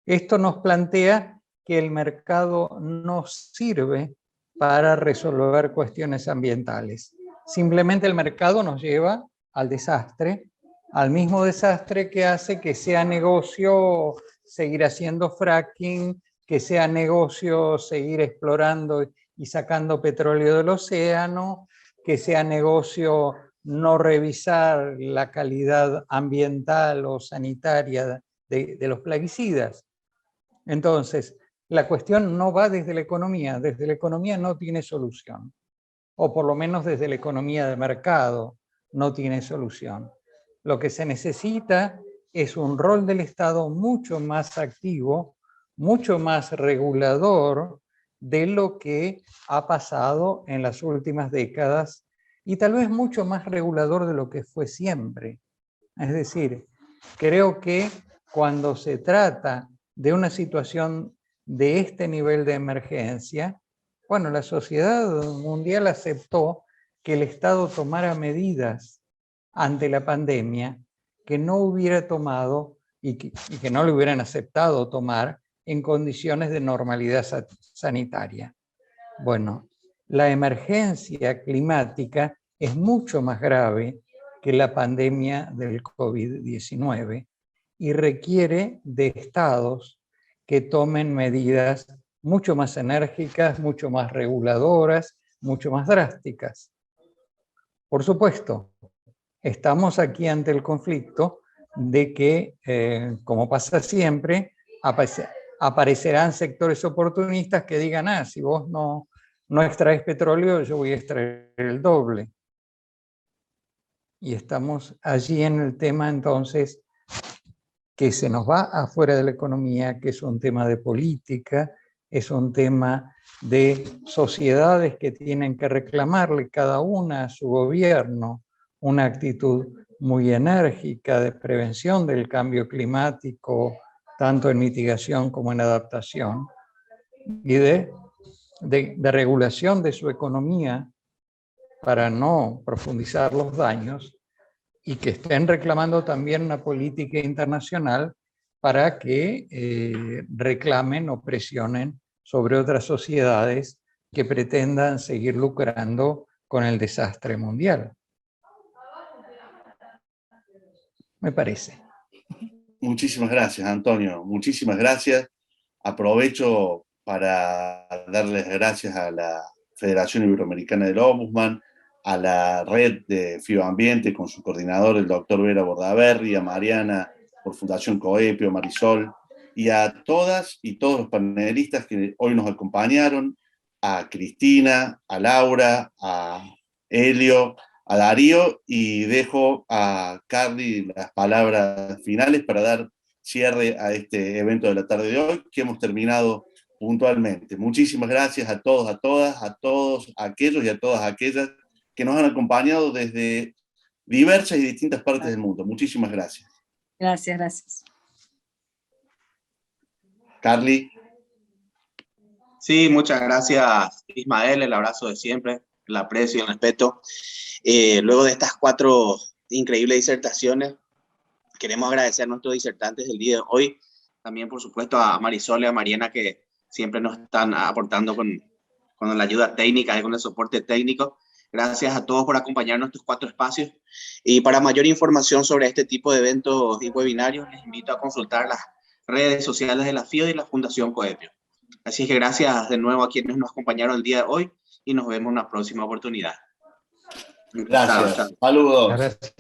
Esto nos plantea que el mercado no sirve para resolver cuestiones ambientales. Simplemente el mercado nos lleva al desastre, al mismo desastre que hace que sea negocio seguir haciendo fracking, que sea negocio seguir explorando y sacando petróleo del océano, que sea negocio no revisar la calidad ambiental o sanitaria de los plaguicidas. Entonces, la cuestión no va desde la economía no tiene solución, o por lo menos desde la economía de mercado no tiene solución. Lo que se necesita es un rol del Estado mucho más activo mucho más regulador de lo que ha pasado en las últimas décadas y tal vez mucho más regulador de lo que fue siempre. Es decir, creo que cuando se trata de una situación de este nivel de emergencia, bueno, la sociedad mundial aceptó que el Estado tomara medidas ante la pandemia que no hubiera tomado y que no le hubieran aceptado tomar en condiciones de normalidad sanitaria. Bueno, la emergencia climática es mucho más grave que la pandemia del COVID-19 y requiere de estados que tomen medidas mucho más enérgicas, mucho más reguladoras, mucho más drásticas. Por supuesto, estamos aquí ante el conflicto de que, como pasa siempre, aparecerán sectores oportunistas que digan, si vos no extraes petróleo, yo voy a extraer el doble. Y estamos allí en el tema, entonces, que se nos va afuera de la economía, que es un tema de política, es un tema de sociedades que tienen que reclamarle cada una a su gobierno una actitud muy enérgica de prevención del cambio climático, tanto en mitigación como en adaptación, y de regulación de su economía para no profundizar los daños, y que estén reclamando también una política internacional para que reclamen o presionen sobre otras sociedades que pretendan seguir lucrando con el desastre mundial. Me parece. Muchísimas gracias, Antonio. Muchísimas gracias. Aprovecho para darles gracias a la Federación Iberoamericana del Ombudsman, a la red de FIOambiente con su coordinador, el doctor Vera Bordaberry, a Mariana por Fundación Coepio, Marisol, y a todas y todos los panelistas que hoy nos acompañaron, a Cristina, a Laura, a Helio, a Darío, y dejo a Carly las palabras finales para dar cierre a este evento de la tarde de hoy, que hemos terminado puntualmente. Muchísimas gracias a todos, a todas, a todos aquellos y a todas aquellas que nos han acompañado desde diversas y distintas partes del mundo. Muchísimas gracias. Gracias, gracias. Carly. Sí, muchas gracias, Ismael, el abrazo de siempre, el aprecio y el respeto. Luego de estas 4 increíbles disertaciones, queremos agradecer a nuestros disertantes del día de hoy, también por supuesto a Marisol y a Mariana, que siempre nos están aportando con la ayuda técnica y con el soporte técnico. Gracias a todos por acompañarnos en estos 4 espacios. Y para mayor información sobre este tipo de eventos y webinarios, les invito a consultar las redes sociales de la FIO y la Fundación Coepio. Así que gracias de nuevo a quienes nos acompañaron el día de hoy y nos vemos en una próxima oportunidad. Gracias. Saludos. Gracias.